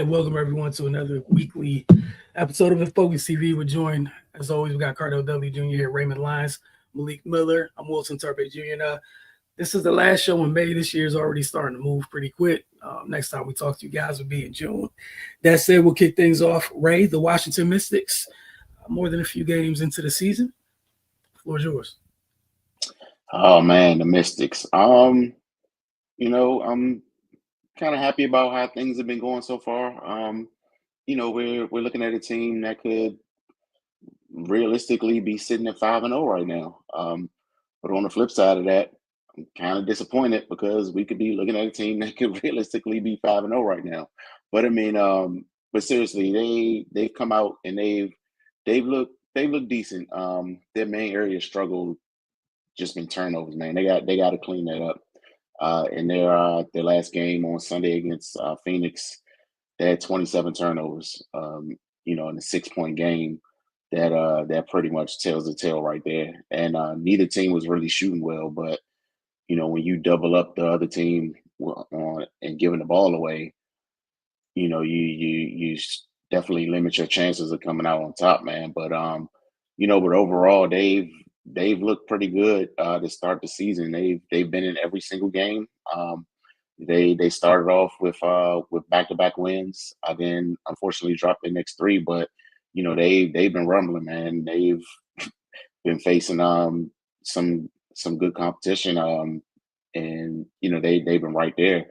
And welcome everyone to another weekly episode of Focus TV. We're joined, as always, we got Cardell Dudley Jr. here, Raymond Lyons, Malik Miller. I'm Wilson Turpey Jr. This is the last show in May. This year's already starting to move pretty quick. Next time we talk to you guys will be in June. That said, we'll kick things off. Ray, the Washington Mystics, more than a few games into the season. The floor is yours. Oh man, the Mystics. I'm kind of happy about how things have been going so far. We're looking at a team that could realistically be sitting at 5-0 right now. But on the flip side of that, I'm kind of disappointed because we could be looking at a team that could realistically be 5-0 right now. But I mean, but seriously, they've come out and they've looked decent. Their main area of struggle just been turnovers, man. They got to clean that up. In their last game on Sunday against Phoenix, they had 27 turnovers. In a 6-point game, that pretty much tells the tale right there. And neither team was really shooting well, but when you double up the other team on and giving the ball away, you definitely limit your chances of coming out on top, man. But overall, they've looked pretty good to start the season. They've been in every single game. They started off with back-to-back wins. Then unfortunately dropped the next three, but they've been rumbling, man. They've been facing some good competition. And they've been right there.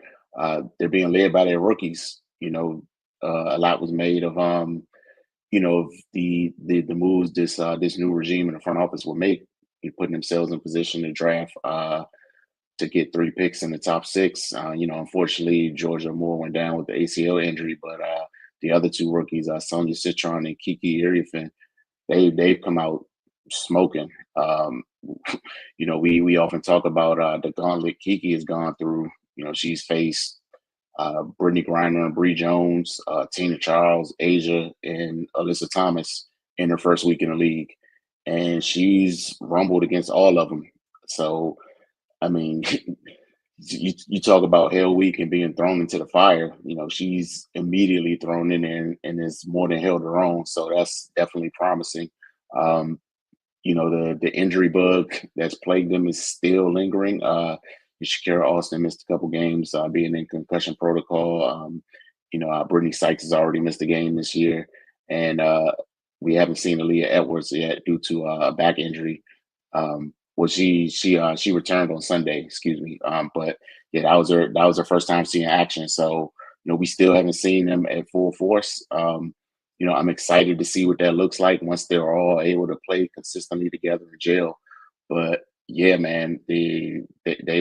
They're being led by their rookies. A lot was made of of the moves this new regime in the front office will make, putting themselves in position to draft to get 3 picks in the top 6. Unfortunately, Georgia Moore went down with the ACL injury, but the other 2 rookies, Sonia Citron and Kiki Iriafen, they've come out smoking. We often talk about the gauntlet Kiki has gone through. She's faced Brittany Griner and Bree Jones, Tina Charles, Asia, and Alyssa Thomas in her first week in the league. And she's rumbled against all of them. So, I mean, you talk about Hell Week and being thrown into the fire. She's immediately thrown in there and is more than held her own. So that's definitely promising. The injury bug that's plagued them is still lingering. Shakira Austin missed a couple games, being in concussion protocol. Brittany Sykes has already missed a game this year, and we haven't seen Aaliyah Edwards yet due to a back injury. She returned on Sunday, excuse me. But yeah, that was her first time seeing action. So we still haven't seen them at full force. I'm excited to see what that looks like once they're all able to play consistently together in jail. But yeah, man, they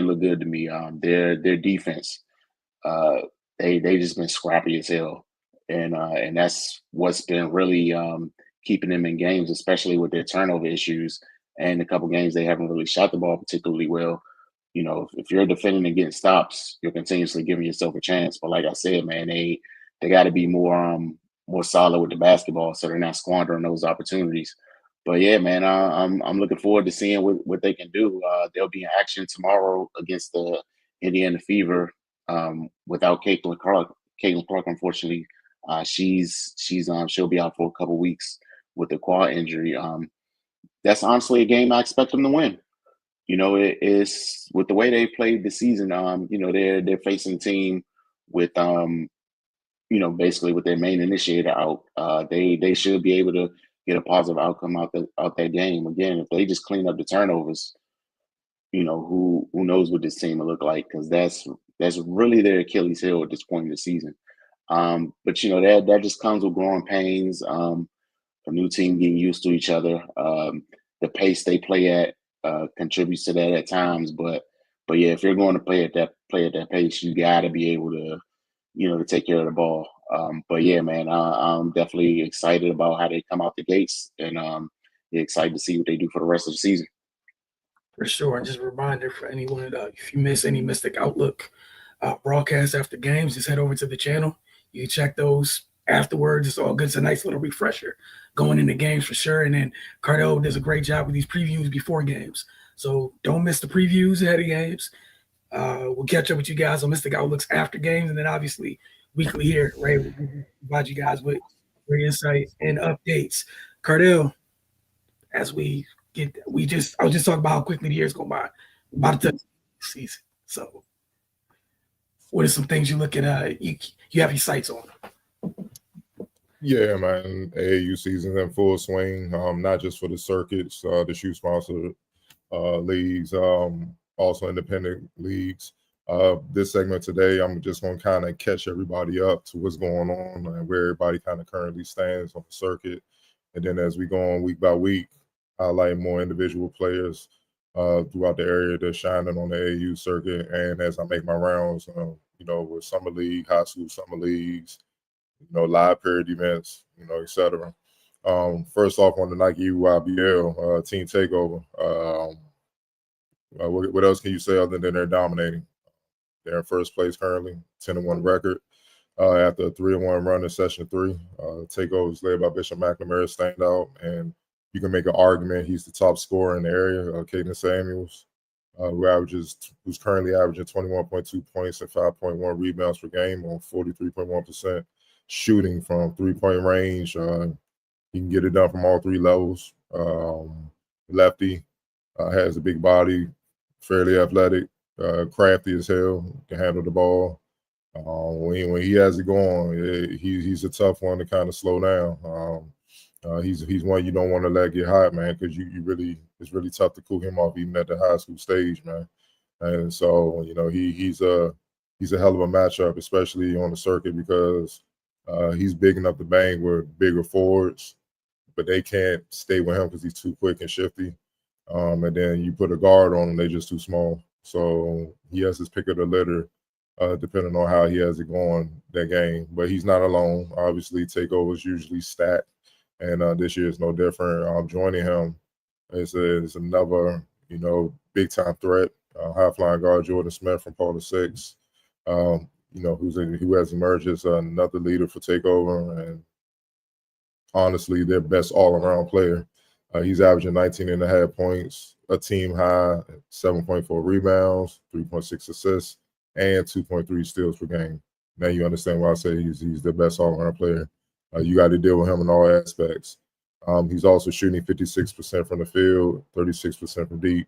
look good to me. Their defense, they just been scrappy as hell, and that's what's been really keeping them in games, especially with their turnover issues and a couple games they haven't really shot the ball particularly well. If you're defending and getting stops, you're continuously giving yourself a chance. But like I said, man, they got to be more solid with the basketball, so they're not squandering those opportunities. But yeah, man, I'm looking forward to seeing what they can do. They'll be in action tomorrow against the Indiana Fever without Caitlin Clark. Caitlin Clark, unfortunately, she'll be out for a couple weeks with the quad injury. That's honestly a game I expect them to win. It's with the way they played this season. They're facing a team with basically with their main initiator out. They should be able to get a positive outcome out that game. Again, if they just clean up the turnovers, who knows what this team will look like, because that's really their Achilles heel at this point in the season. But that just comes with growing pains, a new team getting used to each other. The pace they play at contributes to that at times. But yeah, if you're going to play at that pace, you got to be able to to take care of the ball. But yeah, man, I'm definitely excited about how they come out the gates, and excited to see what they do for the rest of the season. For sure. And just a reminder for anyone, if you miss any Mystic Outlook broadcasts after games, just head over to the channel. You check those afterwards. It's all good. It's a nice little refresher going into games for sure. And then Cardell does a great job with these previews before games. So don't miss the previews ahead of games. We'll catch up with you guys on Mystic Outlooks after games. And then obviously weekly here, right? We provide you guys with great insight and updates. Cardell, as I was just talking about how quickly the years go by. About to season. So, what are some things you look at? You have your sights on? Yeah, man. AAU season's in full swing. Not just for the circuits, the shoe sponsor leagues, also independent leagues. This segment today, I'm just going to kind of catch everybody up to what's going on and where everybody kind of currently stands on the circuit. And then as we go on week by week, highlight more individual players throughout the area that's shining on the AAU circuit. And as I make my rounds, with summer league, high school summer leagues, live period events, et cetera. First off, on the Nike UYBL team takeover. What else can you say other than they're dominating? They're in first place currently, 10-1 record. After a 3-1 run in session 3, takeover is led by Bishop McNamara, standout, and you can make an argument he's the top scorer in the area. Caden Samuels, who's currently averaging 21.2 points and 5.1 rebounds per game on 43.1% shooting from 3-point range. He can get it done from all 3 levels. Lefty, has a big body, fairly athletic, crafty as hell, can handle the ball. When he has it going, he's a tough one to kind of slow down. He's one you don't want to let get hot, man, because it's really tough to cool him off even at the high school stage, man. And so he's a hell of a matchup, especially on the circuit, because he's big enough to bang with bigger forwards, but they can't stay with him because he's too quick and shifty. And then you put a guard on him, they're just too small. So he has his pick of the litter, depending on how he has it going that game. But he's not alone. Obviously, takeover is usually stacked, and this year is no different. Joining him is another, big-time threat. High-flying guard Jordan Smith from Paula 6, who has emerged as another leader for takeover, and honestly, their best all-around player. He's averaging 19.5 points, a team high, 7.4 rebounds, 3.6 assists, and 2.3 steals per game. Now you understand why I say he's the best all-around player. You got to deal with him in all aspects. He's also shooting 56% from the field, 36% from deep.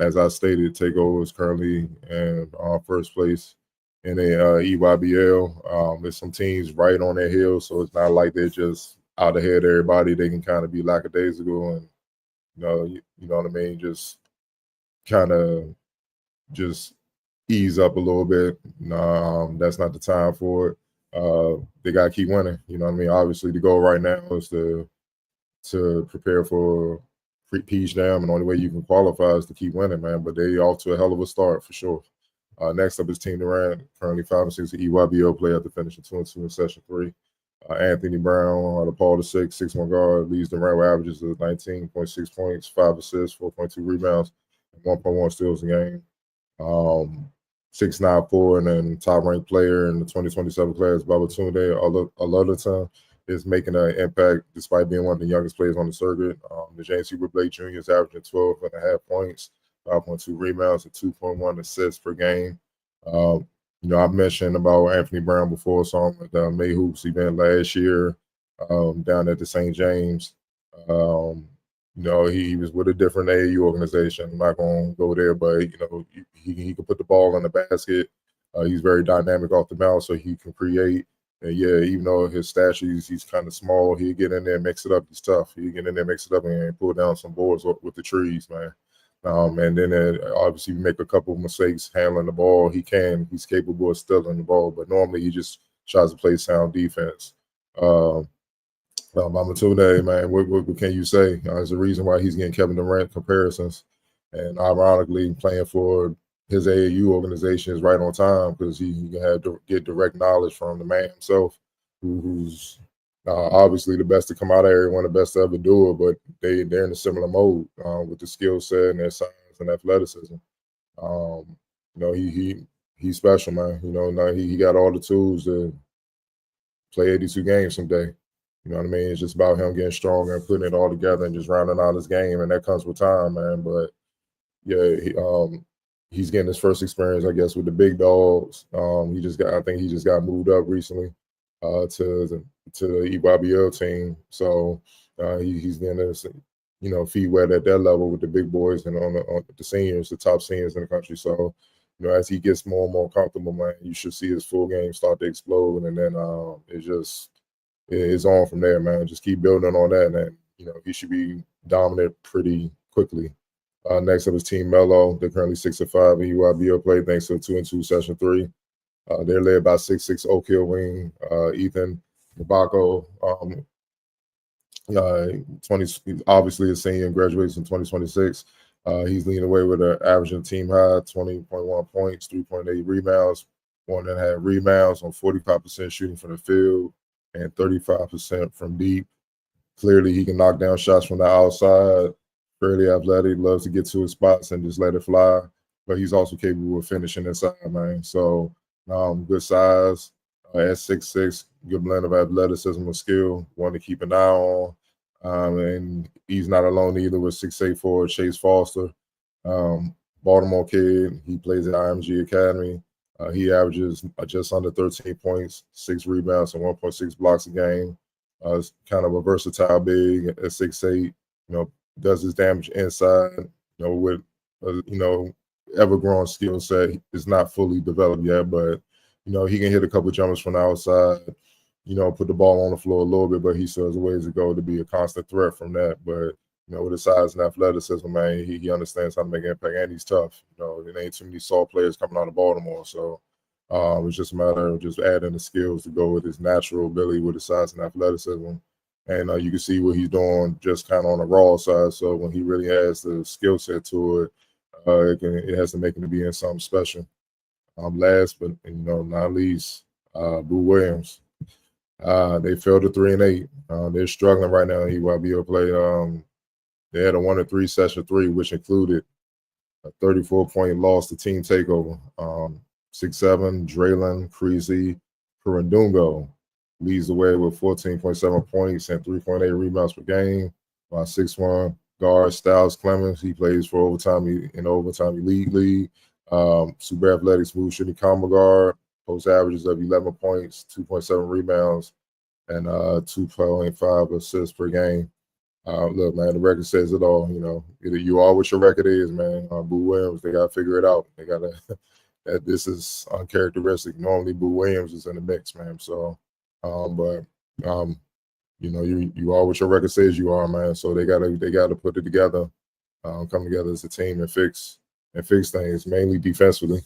As I stated, takeover is currently in first place in a EYBL. There's some teams right on their heels, so it's not like they're just out ahead of everybody. They can kind of be lackadaisical and you know what I mean, just kind of just ease up a little bit. That's not the time for it. They got to keep winning. You know what I mean? Obviously, the goal right now is to prepare for Peach Dam, and the only way you can qualify is to keep winning, man. But they off to a hell of a start for sure. Next up is Team Durant, currently 5-6 EYBL player after finishing 2-2 in session 3. Anthony Brown, the Paul the 6'1" guard, leads Durant with averages of 19.6 points, 5 assists, 4.2 rebounds, and 1.1 steals a game. 6'9" forward and then top-ranked player in the 2027 class, Babatunde Ololuton, is making an impact despite being one of the youngest players on the circuit. The James Hubert Blake Jr. is averaging 12.5 points, 5.2 rebounds, and 2.1 assists per game. I mentioned about Anthony Brown before, saw him at the May Hoops event last year down at the St. James. He was with a different AAU organization. I'm not going to go there, but, he can put the ball in the basket. He's very dynamic off the mound, so he can create. And, yeah, even though his stature, he's kind of small, he'll get in there and mix it up. He's tough. He'll get in there, mix it up, and pull down some boards with the trees, man. And then obviously make a couple of mistakes handling the ball. He's capable of stealing the ball, but normally he just tries to play sound defense. Babatunde, man, what can you say? There's a reason why he's getting Kevin Durant comparisons, and ironically, playing for his AAU organization is right on time because he can get direct knowledge from the man himself, who's obviously the best to come out of here, one of the best to ever do it, but they're in a similar mode with the skill set and their size and athleticism. He's special, man. Now he got all the tools to play 82 games someday. You know what I mean? It's just about him getting stronger and putting it all together and just rounding out his game, and that comes with time, man. But yeah, he's getting his first experience, I guess, with the big dogs. I think he just got moved up recently to the EYBL team. So he's getting his, feet wet at that level with the big boys and on the seniors, the top seniors in the country. So, as he gets more and more comfortable, man, you should see his full game start to explode, and then it's on from there, man. Just keep building on that, and he should be dominant pretty quickly. Next up is Team Mello. They're currently 6-5 in EYBL play thanks to a 2-2 session 3. They're led by 6'6" Oak Hill wing Ethan Mbako. 20 obviously a senior and graduates in 2026. He's leading away with an averaging team high 20.1 points, 3.8 rebounds, 1.5 rebounds on 45% shooting from the field and 35% from deep. Clearly, he can knock down shots from the outside. Fairly athletic, loves to get to his spots and just let it fly. But he's also capable of finishing inside, man. So good size at 6'6", good blend of athleticism and skill. One to keep an eye on. And he's not alone either with 6'8" forward Chase Foster. Baltimore kid. He plays at IMG Academy. He averages just under 13 points, 6 rebounds, and 1.6 blocks a game. It's kind of a versatile big at 6'8". Does his damage inside. With ever-growing skill set. It's not fully developed yet, but he can hit a couple jumpers from the outside. Put the ball on the floor a little bit, but he still has a ways to go to be a constant threat from that. But with his size and athleticism, man, he understands how to make an impact, and he's tough. There ain't too many soft players coming out of Baltimore, so it's just a matter of just adding the skills to go with his natural ability with his size and athleticism. And you can see what he's doing just kind of on the raw side. So when he really has the skill set to it, it has to make him to be in something special. Last but not least, Boo Williams. They fell to 3-8. They're struggling right now in EYBL play. They had a 1-3 session 3, which included a 34-point loss to Team Takeover. 6'7", Draylon Creasy Purundungo leads the way with 14.7 points and 3.8 rebounds per game. 6'1" guard Styles Clemens. He plays for Overtime Elite League. Super athletic, smooth shooting combo guard. Post averages of 11 points, 2.7 rebounds, and 2.5 assists per game. Look, man, the record says it all. Either you are what your record is, man. Boo Williams, they got to figure it out. They got to. This is uncharacteristic. Normally, Boo Williams is in the mix, man. So, you are what your record says you are, man. So they gotta put it together, come together as a team and fix things, mainly defensively.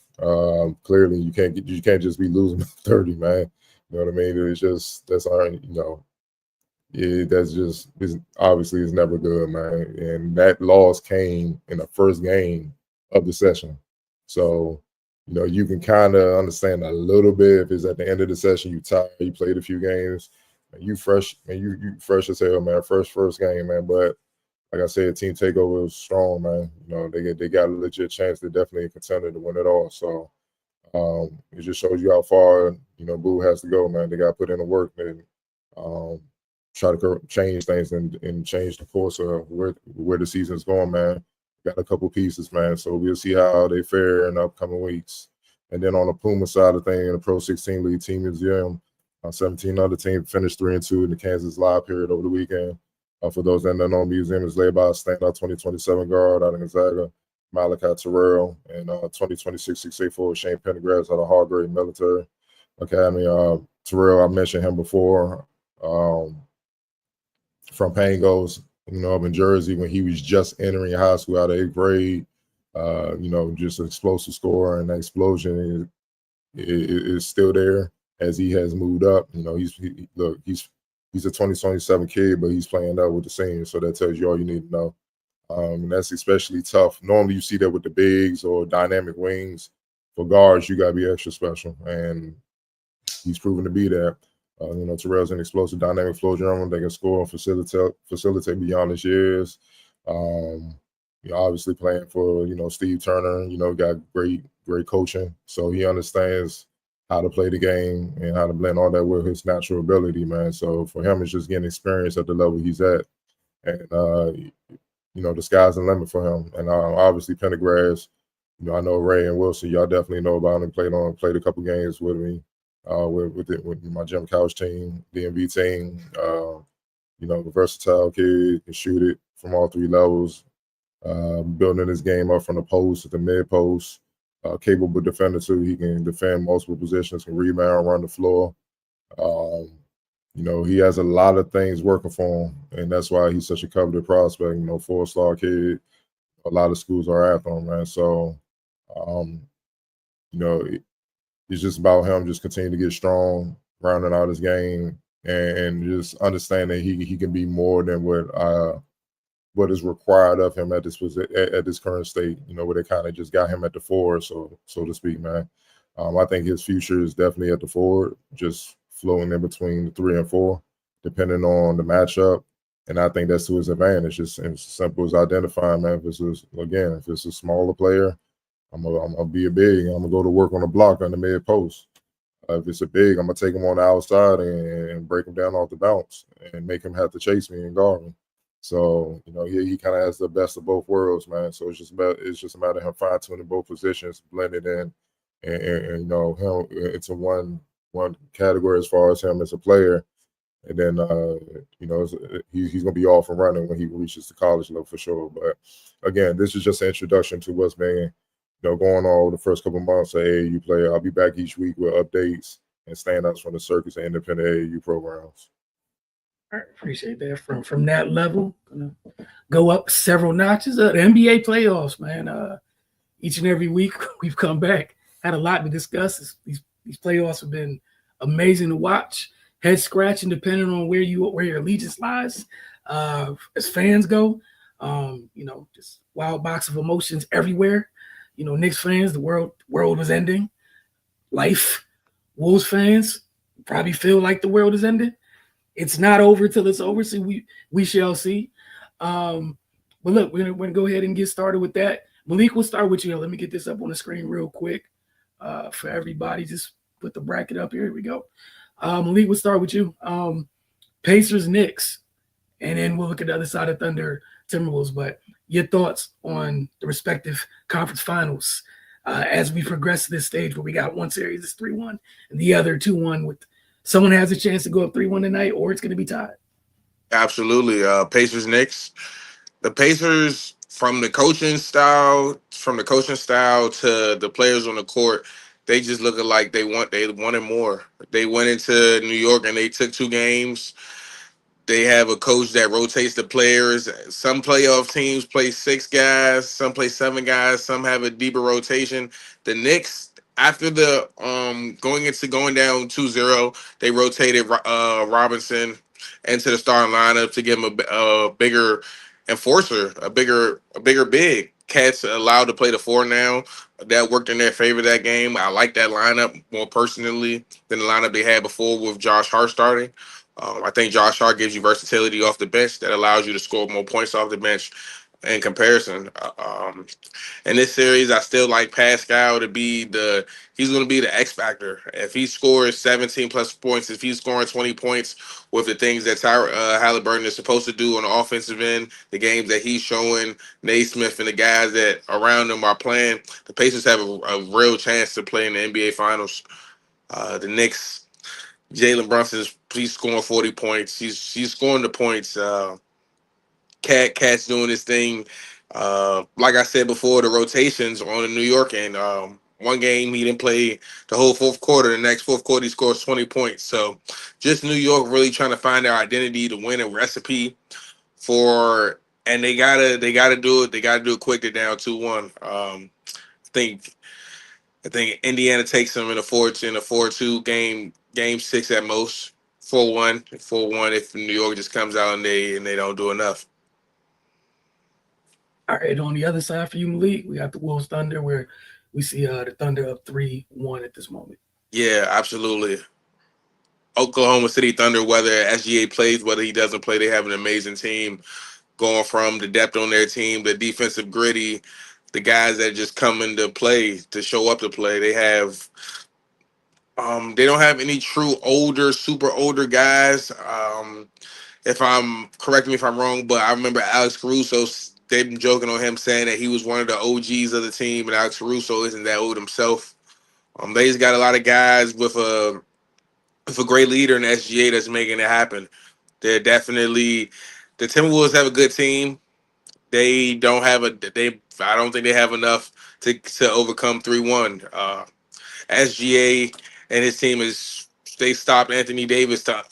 Clearly, you can't just be losing 30, man. You know what I mean? It's just that's obviously is never good, man. And that loss came in the first game of the session, so. You can kind of understand a little bit if it's at the end of the session, you tired, you played a few games, and you fresh, and you fresh as hell, man. First game, man. But like I said, Team Takeover was strong, man. They got a legit chance. They're definitely a contender to win it all. So it just shows you how far Boo has to go, man. They got to put in the work and try to change things and change the course of where the season's going, man. Got a couple pieces, man. So we'll see how they fare in the upcoming weeks. And then on the Puma side of things, in the Pro 16 League, Team Museum, 17 other teams finished 3-2 in the Kansas Live period over the weekend. For those that don't know, Museum is led by a standout 2027 guard out of Gonzaga, Malachi Terrell, and 2026 6'8" forward Shane Pendergrass out of Hargrave Military Academy. Terrell, I mentioned him before, from Pangos. Up in Jersey when he was just entering high school out of 8th grade, just an explosive scorer, and that explosion is still there as he has moved up. He's a 2027 kid, but he's playing up with the seniors, so that tells you all you need to know. And that's especially tough. Normally you see that with the bigs or dynamic wings. For guards, you got to be extra special, and he's proven to be that. Terrell's an explosive dynamic floor general. They can score and facilitate beyond his years. Obviously playing for, Steve Turner, got great coaching. So he understands how to play the game and how to blend all that with his natural ability, man. So for him, it's just getting experience at the level he's at. And, the sky's the limit for him. And obviously Pendergrass, I know Ray and Wilson. Y'all definitely know about him. Played a couple games with me, with my Gym Couch team, DMV team. Versatile kid, can shoot it from all three levels. Building his game up from the post to the mid post. Capable defender too. He can defend multiple positions, can rebound, run the floor. He has a lot of things working for him, and that's why he's such a coveted prospect. 4-star kid. A lot of schools are after him, man. So, it's just about him just continuing to get strong, rounding out his game, and just understanding he can be more than what is required of him at this current state. Where they kind of just got him at the forward, so to speak, man. I think his future is definitely at the forward, just floating in between the 3 and 4, depending on the matchup. And I think that's to his advantage. It's as simple as identifying, man. If it's a smaller player, I'm gonna be a big. I'm gonna go to work on the block on the mid post. If it's a big, I'm gonna take him on the outside and break him down off the bounce and make him have to chase me and guard me. So he kind of has the best of both worlds, man. So it's just a matter of him fine tuning both positions, blended in, and him into one category as far as him as a player. And then, he's going to be off and running when he reaches the college level for sure. But again, this is just an introduction to what's been, going on over the first couple of months of AAU play. I'll be back each week with updates and standouts from the circus and independent AAU programs. All right, appreciate that. From that level, gonna go up several notches. The NBA playoffs, man. Each and every week we've come back, had a lot to discuss. These playoffs have been amazing to watch. Head scratching, depending on where your allegiance lies. As fans go, just wild box of emotions everywhere. Knicks fans, the world was ending. Life, Wolves fans probably feel like the world is ending. It's not over till it's over, so we shall see. But look, we're gonna go ahead and get started with that. Malik, we'll start with you. Let me get this up on the screen real quick for everybody. Just put the bracket up here. Here we go. Malik, we'll start with you. Pacers, Knicks, and then we'll look at the other side of Thunder, Timberwolves. But your thoughts on the respective conference finals as we progress to this stage where we got one series is 3-1 and the other 2-1 with someone has a chance to go up 3-1 tonight, or it's going to be tied. Absolutely. Pacers, Knicks. The Pacers, from the coaching style to the players on the court, they just look like they wanted more. They went into New York and they took 2 games. They have a coach that rotates the players. Some playoff teams play 6 guys, some play 7 guys, some have a deeper rotation. The Knicks, after the going down 2-0, they rotated Robinson into the starting lineup to give him a bigger enforcer, a bigger big. Cat's allowed to play the 4 now. That worked in their favor that game. I like that lineup more personally than the lineup they had before with Josh Hart starting. I think Josh Hart gives you versatility off the bench that allows you to score more points off the bench in comparison. In this series, I still like Pascal to be he's going to be the X factor. If he scores 17 plus points, if he's scoring 20 points with the things that Halliburton is supposed to do on the offensive end, the games that he's showing, Naismith and the guys that around him are playing, the Pacers have a real chance to play in the NBA Finals. The Knicks, Jalen Brunson's he's scoring 40 points. He's scoring the points. Cat's doing his thing. Like I said before, the rotations on the New York end. One game he didn't play the whole fourth quarter. The next fourth quarter he scores 20 points. So just New York really trying to find their identity to win a recipe and they gotta do it. They gotta do it quick. They're down 2-1. I think Indiana takes them in a 4-2 game 6 at most. 4-1 if New York just comes out and they don't do enough. All right, on the other side for you, Malik, we got the Wolves Thunder where we see the Thunder up 3-1 at this moment. Yeah, absolutely. Oklahoma City Thunder, whether SGA plays, whether he doesn't play, they have an amazing team going from the depth on their team, the defensive gritty, the guys that just come into play to show up to play. They have they don't have any true super older guys. Correct me if I'm wrong, but I remember Alex Caruso they've been joking on him saying that he was one of the OGs of the team, and Alex Caruso isn't that old himself. They just got a lot of guys with a great leader in SGA that's making it happen. They're definitely the Timberwolves have a good team. They don't have I don't think they have enough to overcome 3-1. SGA and his team they stopped Anthony Edwards to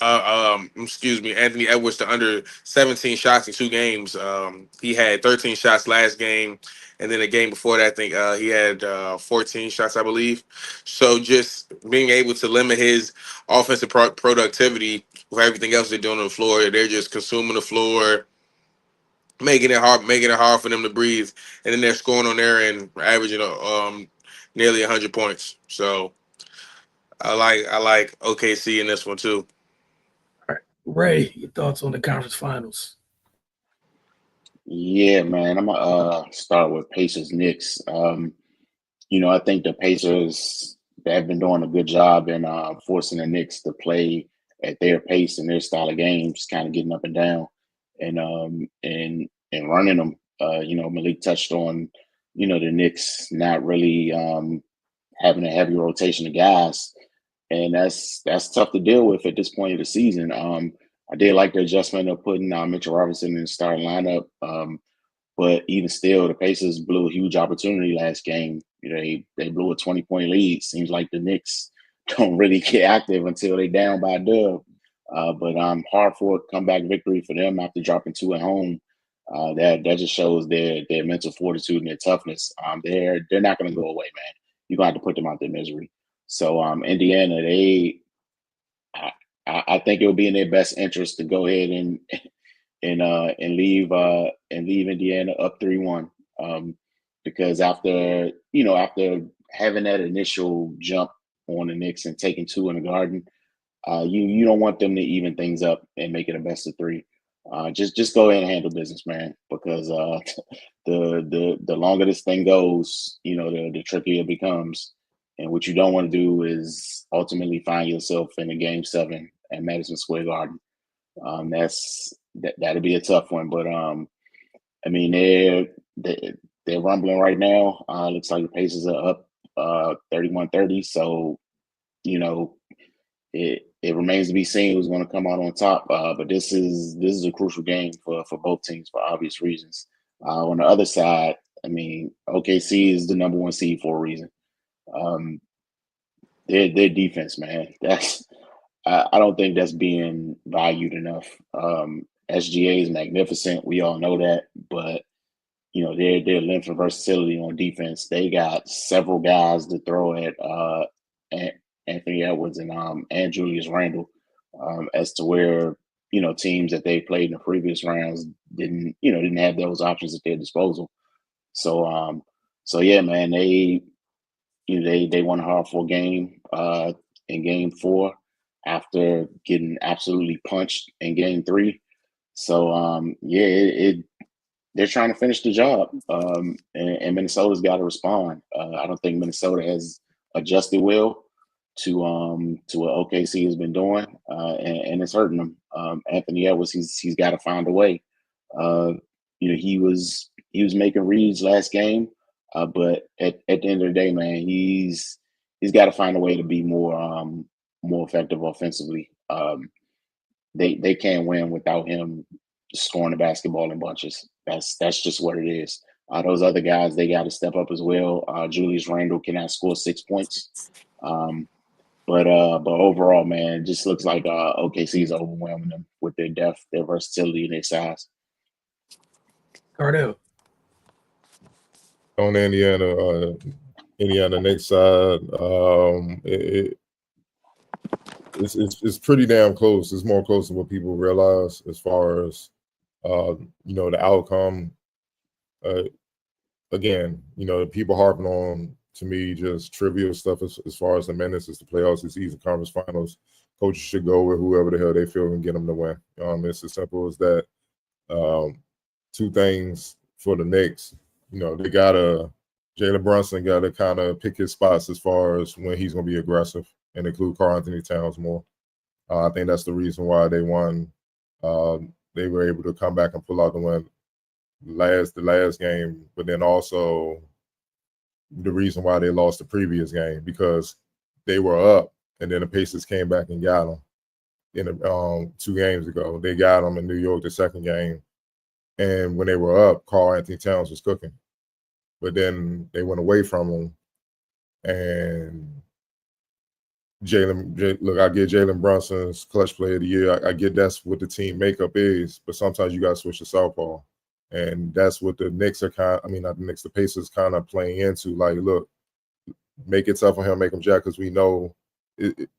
under 17 shots in 2 games. He had 13 shots last game, and then the game before that, I think he had 14 shots, I believe. So just being able to limit his offensive productivity with everything else they're doing on the floor, they're just consuming the floor, making it hard for them to breathe, and then they're scoring on there and averaging nearly 100 points. So I like OKC in this one too. All right. Ray, your thoughts on the conference finals? Yeah, man. I'm gonna start with Pacers Knicks. I think the Pacers have been doing a good job in forcing the Knicks to play at their pace and their style of games, kind of getting up and down and running them. Malik touched on, the Knicks not really having a heavy rotation of guys, and that's tough to deal with at this point of the season. I did like the adjustment of putting Mitchell Robinson in the starting lineup. But even still, the Pacers blew a huge opportunity last game. They blew a 20-point lead. Seems like the Knicks don't really get active until they down by a dub. But hard for a comeback victory for them after dropping 2 at home. That just shows their mental fortitude and their toughness. They're not going to go away, man. You're going to have to put them out their misery. So Indiana, I think it would be in their best interest to go ahead and leave Indiana up 3-1, because after having that initial jump on the Knicks and taking 2 in the Garden, you don't want them to even things up and make it a best of 3. Just go ahead and handle business, man, because the longer this thing goes, the trickier it becomes. And what you don't want to do is ultimately find yourself in a Game 7 at Madison Square Garden. That'll be a tough one, but they're rumbling right now. Looks like the Pacers are up 31-30. So it remains to be seen who's going to come out on top. But this is a crucial game for both teams for obvious reasons. On the other side, OKC is the number 1 seed for a reason. Their defense, man, I don't think that's being valued enough. SGA is magnificent. We all know that, but their length and versatility on defense. They got several guys to throw at Anthony Edwards and Julius Randle, as to where teams that they played in the previous rounds didn't have those options at their disposal. So yeah, man, they won a hard-fought game in Game 4 after getting absolutely punched in Game 3. So they're trying to finish the job, and Minnesota's got to respond. I don't think Minnesota has adjusted well to what OKC has been doing, and it's hurting them. Anthony Edwards, he's got to find a way. He was making reads last game, but at the end of the day, man, he's got to find a way to be more effective offensively. They can't win without him scoring the basketball in bunches. That's just what it is. Those other guys, they got to step up as well. Julius Randle cannot score 6 points. But overall, man, it just looks like OKC is overwhelming them with their depth, their versatility, and their size. Cardell. On the Indiana Knicks side, it's pretty damn close. It's more close than what people realize as far as the outcome. Again, people harping on, to me, just trivial stuff as far as the minutes, it's the playoffs, it's Eastern Conference Finals. Coaches should go with whoever the hell they feel can get them to win. It's as simple as that. 2 things for the Knicks. Jalen Brunson got to kind of pick his spots as far as when he's going to be aggressive and include Karl-Anthony Towns more. I think that's the reason why they won. They were able to come back and pull out the win the last game, but then also the reason why they lost the previous game because they were up and then the Pacers came back and got them in 2 games ago. They got them in New York the second game, and when they were up, Karl Anthony Towns was cooking, but then they went away from him, and look, I get Jalen Brunson's clutch player of the year. I get that's what the team makeup is, but sometimes you got to switch to southpaw. And that's what the Knicks are the Pacers kind of playing into. Like, look, make it tough on him, make him jack, because we know it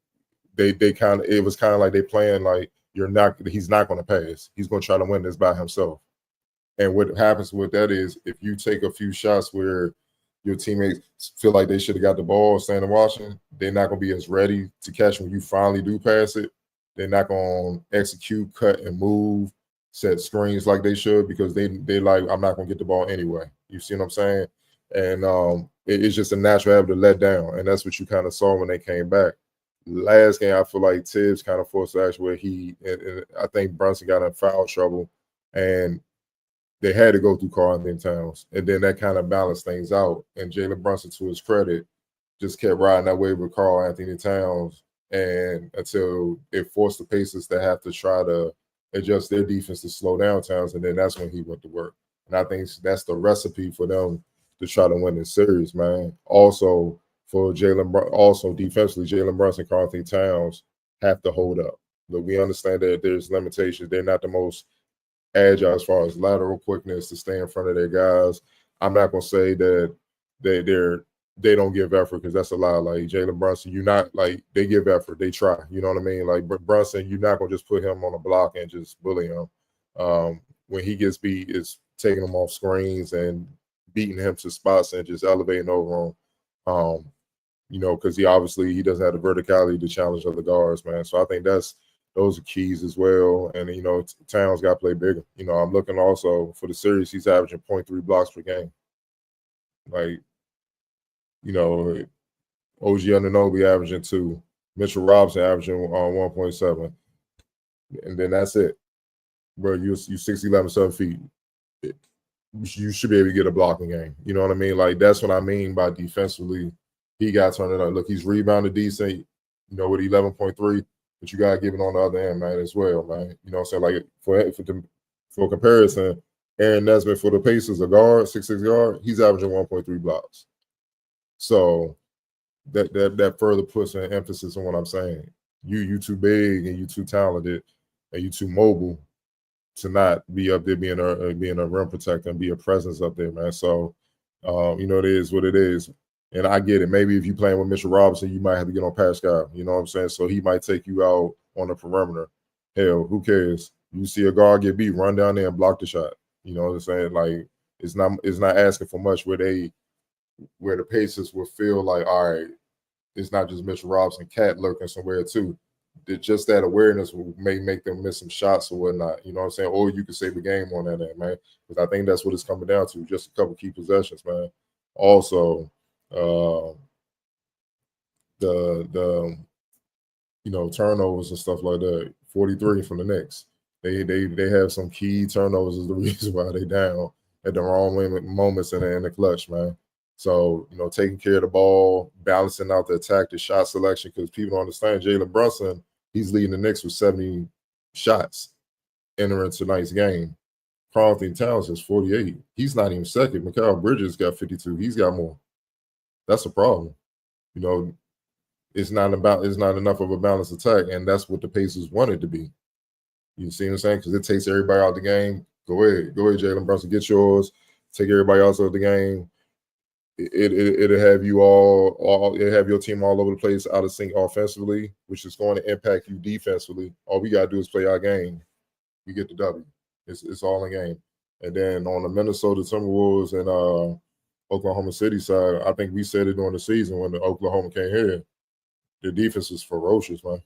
was kind of like they playing like he's not going to pass. He's going to try to win this by himself. And what happens with that is if you take a few shots where your teammates feel like they should have got the ball standing watching, they're not going to be as ready to catch when you finally do pass it. They're not going to execute, cut, and move, set screens like they should because they like, I'm not going to get the ball anyway. You see what I'm saying? And it's just a natural habit to let down, and that's what you kind of saw when they came back. Last game, I feel like Tibbs kind of forced the action where and I think Brunson got in foul trouble, and they had to go through Karl Anthony Towns, and then that kind of balanced things out. And Jalen Brunson, to his credit, just kept riding that way with Karl Anthony Towns, and until it forced the Pacers to have to try to adjust their defense to slow down Towns, and then that's when he went to work. And I think that's the recipe for them to try to win this series, man. Also, for defensively, Jalen Brunson, Karl Anthony Towns have to hold up. Look, we understand that there's limitations. They're not the most agile as far as lateral quickness to stay in front of their guys. I'm not gonna say that they don't give effort because that's a lie. Like Jalen Brunson, you're not like they give effort, they try. You know what I mean? Like Brunson, you're not gonna just put him on a block and just bully him. When he gets beat, it's taking him off screens and beating him to spots and just elevating over him. Because he doesn't have the verticality to challenge other guards, man. So I think those are keys as well. And, Towns got to play bigger. I'm looking also for the series, he's averaging 0.3 blocks per game. Like, OG Anunoby averaging 2, Mitchell Robinson averaging 1.7. And then that's it. Bro, you 6'11", 7 feet. You should be able to get a blocking game. You know what I mean? Like, that's what I mean by defensively. He got turned it up. Look, he's rebounded decent, with 11.3, but you got to give it on the other end, man, as well, man. You know what I'm saying? Like, for comparison, Aaron Nesmith for the Pacers, a guard, 6'6" guard, he's averaging 1.3 blocks. So that further puts an emphasis on what I'm saying. You too big and you too talented and you too mobile to not be up there being a rim protector and be a presence up there, man. So, it is what it is. And I get it. Maybe if you're playing with Mitchell Robinson, you might have to get on Pascal. You know what I'm saying? So he might take you out on the perimeter. Hell, who cares? You see a guard get beat, run down there and block the shot. You know what I'm saying? Like, it's not asking for much where the Pacers will feel like, all right, it's not just Mitchell Robinson, Cat lurking somewhere too. Just that awareness may make them miss some shots or whatnot. You know what I'm saying? Or you could save the game on that end, man. Because I think that's what it's coming down to. Just a couple key possessions, man. Also, the turnovers and stuff like that. 43 from the Knicks. They have some key turnovers is the reason why they down at the wrong moments in the clutch, man. So, taking care of the ball, balancing out the attack, the shot selection, because people don't understand Jalen Brunson, he's leading the Knicks with 70 shots entering tonight's game. Karl Anthony Towns has 48. He's not even second. Mikal Bridges got 52. He's got more. That's a problem. It's not enough of a balanced attack, and that's what the Pacers wanted to be. You see what I'm saying? Because it takes everybody out the game. Go ahead, Jalen Brunson, get yours. Take everybody else out of the game. It'll have you it'll have your team all over the place, out of sync offensively, which is going to impact you defensively. All we gotta do is play our game. We get the W. It's all in game. And then on the Minnesota Timberwolves and Oklahoma City side, I think we said it during the season when the Oklahoma came here. The defense is ferocious, man.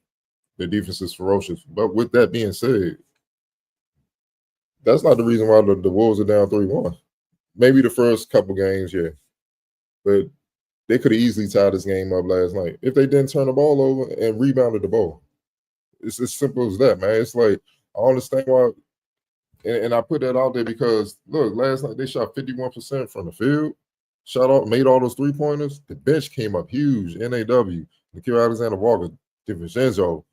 The defense is ferocious. But with that being said, that's not the reason why the Wolves are down 3-1. Maybe the first couple games, yeah. But they could have easily tied this game up last night if they didn't turn the ball over and rebounded the ball. It's as simple as that, man. It's like, I understand why and I put that out there because look, last night they shot 51% from the field, made all those 3-pointers. The bench came up huge. NAW, Nikhil Alexander-Walker, DiVincenzo,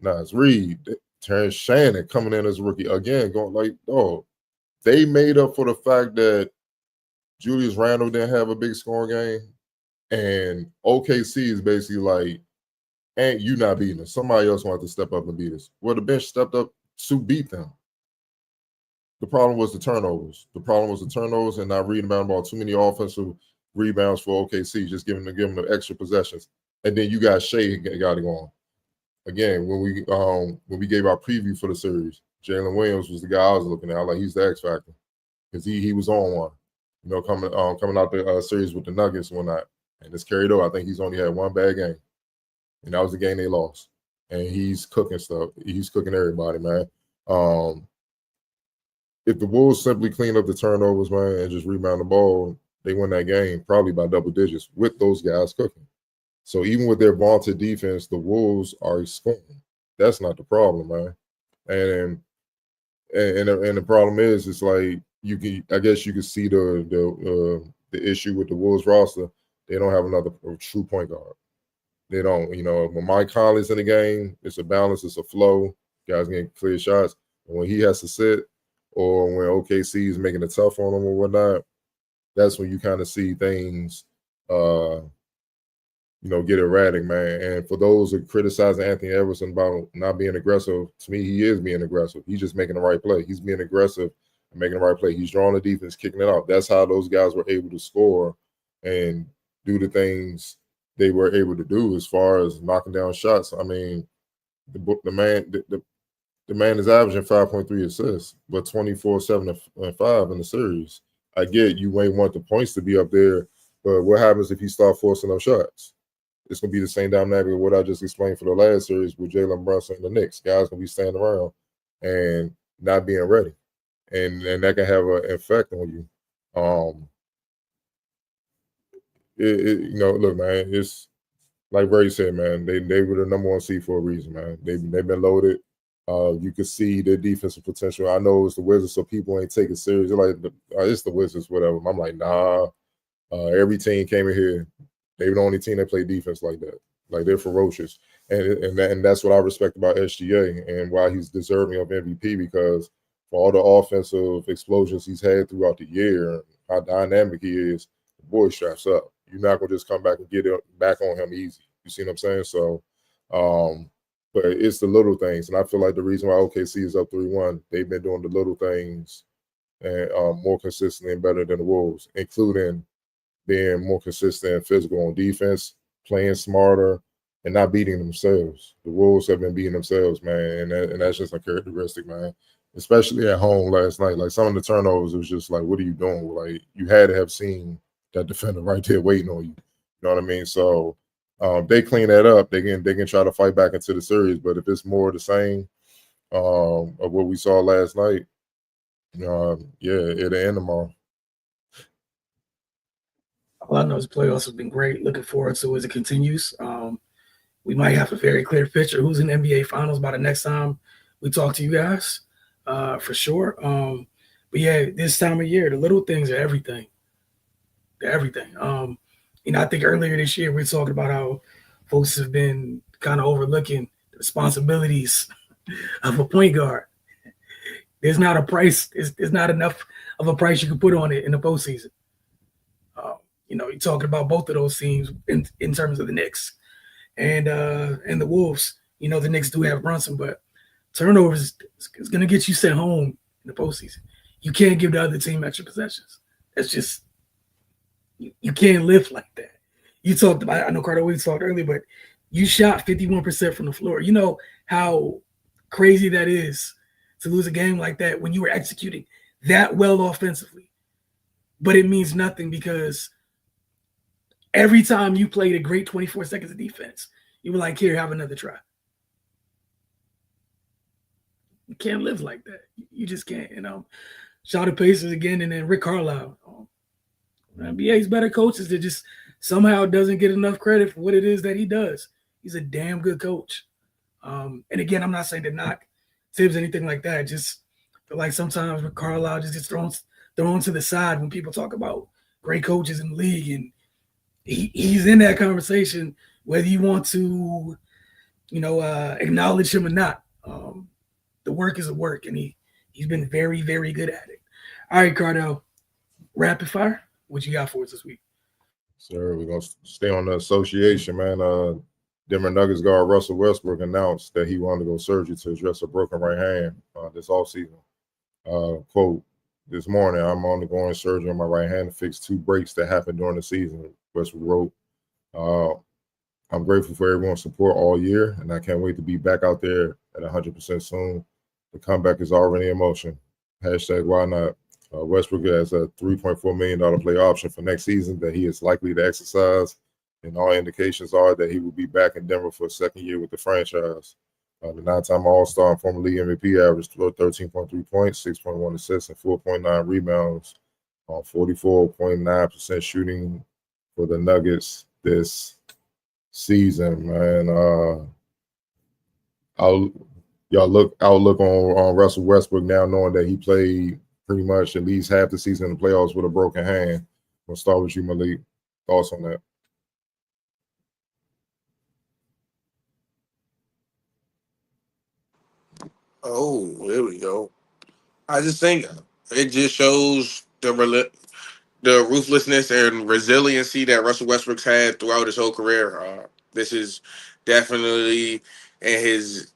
Nas Reed, Terrence Shannon coming in as a rookie again, going like, oh, they made up for the fact that Julius Randle didn't have a big scoring game, and OKC is basically like, ain't you not beating us? Somebody else wanted to step up and beat us. Well, the bench stepped up to beat them. The problem was the turnovers. The problem was the turnovers and not reading about too many offensive rebounds for OKC, just giving them the extra possessions. And then you got Shea got it going. Again, when we gave our preview for the series, Jalen Williams was the guy I was looking at. Like, he's the X factor because he was on one. You know, coming out the series with the Nuggets and whatnot. And it's carried over. I think he's only had one bad game. And that was the game they lost. And he's cooking stuff. He's cooking everybody, man. If the Wolves simply clean up the turnovers, man, and just rebound the ball, they win that game probably by double digits with those guys cooking. So even with their vaunted defense, the Wolves are scoring. That's not the problem, man. And the problem is, it's like I guess you can see the issue with the Wolves roster. They don't have another true point guard. They don't, when Mike Conley's in the game, it's a balance, it's a flow. Guys getting clear shots. And when he has to sit, or when OKC is making it tough on him or whatnot, that's when you kind of see things, get erratic, man. And for those who criticize Anthony Edwards about not being aggressive, to me, he is being aggressive. He's just making the right play. He's being aggressive and making the right play. He's drawing the defense, kicking it out. That's how those guys were able to score and do the things they were able to do as far as knocking down shots. I mean, the man is averaging 5.3 assists, but 24, 7, and 5 in the series. I get you may want the points to be up there, but what happens if you start forcing them shots? It's going to be the same dynamic of what I just explained for the last series with Jalen Brunson and the Knicks. Guys going to be standing around and not being ready, and that can have an effect on you. Look, man, it's like Ray said, man, they were the number 1 seed for a reason, man. They've been loaded. You could see their defensive potential. I know it's the Wizards, so people ain't take it serious. They're like, it's the Wizards, whatever. I'm like, nah. Every team came in here. They were the only team that played defense like that. Like, they're ferocious. And that's what I respect about SGA and why he's deserving of MVP, because for all the offensive explosions he's had throughout the year and how dynamic he is, the boy straps up. You're not going to just come back and get it back on him easy. You see what I'm saying? So, but it's the little things. And I feel like the reason why OKC is up 3-1, they've been doing the little things and more consistently and better than the Wolves, including being more consistent and physical on defense, playing smarter, and not beating themselves. The Wolves have been beating themselves, man, and that's just a characteristic, man, especially at home last night. Like, some of the turnovers, it was just like, what are you doing? Like, you had to have seen that defender right there waiting on you. You know what I mean? So they clean that up. They can try to fight back into the series. But if it's more of the same of what we saw last night, it'll end tomorrow. All I know is playoffs have been great. Looking forward to it as it continues. We might have a very clear picture who's in the NBA Finals by the next time we talk to you guys, for sure. But yeah, this time of year, the little things are everything. They're everything. I think earlier this year we were talking about how folks have been kind of overlooking the responsibilities of a point guard. There's not a price. There's not enough of a price you can put on it in the postseason. You're talking about both of those teams in terms of the Knicks and the Wolves. The Knicks do have Brunson, but turnovers is going to get you sent home in the postseason. You can't give the other team extra possessions. That's just you can't live like that. You talked about, I know Carter Williams talked earlier, but you shot 51% from the floor. You know how crazy that is to lose a game like that when you were executing that well offensively. But it means nothing because every time you played a great 24 seconds of defense, you were like, here, have another try. You can't live like that. You just can't. Shout out to Pacers again, and then Rick Carlisle. NBA's better coaches that just somehow doesn't get enough credit for what it is that he does. He's a damn good coach. And again, I'm not saying to knock Tibbs or anything like that. Just feel like sometimes with Carlisle just gets thrown to the side when people talk about great coaches in the league, and he's in that conversation whether you want to, acknowledge him or not. The work is a work, and he's been very, very good at it. All right, Cardell, rapid fire. What you got for us this week? Sir, we're going to stay on the association, man. Denver Nuggets guard Russell Westbrook announced that he wanted to go surgery to address a broken right hand this offseason. Quote, this morning, I'm undergoing surgery on my right hand to fix 2 breaks that happened during the season, Westbrook wrote. I'm grateful for everyone's support all year, and I can't wait to be back out there at 100% soon. The comeback is already in motion. Hashtag why not? Westbrook has a $3.4 million play option for next season that he is likely to exercise, and all indications are that he will be back in Denver for a second year with the franchise. The 9-time All-Star and former league MVP averaged 13.3 points, 6.1 assists, and 4.9 rebounds on 44.9% shooting for the Nuggets this season, man. Outlook on Russell Westbrook now, knowing that he played pretty much at least half the season in the playoffs with a broken hand. We'll start with you, Malik. Thoughts on that? Oh, there we go. I just think it just shows the ruthlessness and resiliency that Russell Westbrook's had throughout his whole career. This is definitely in his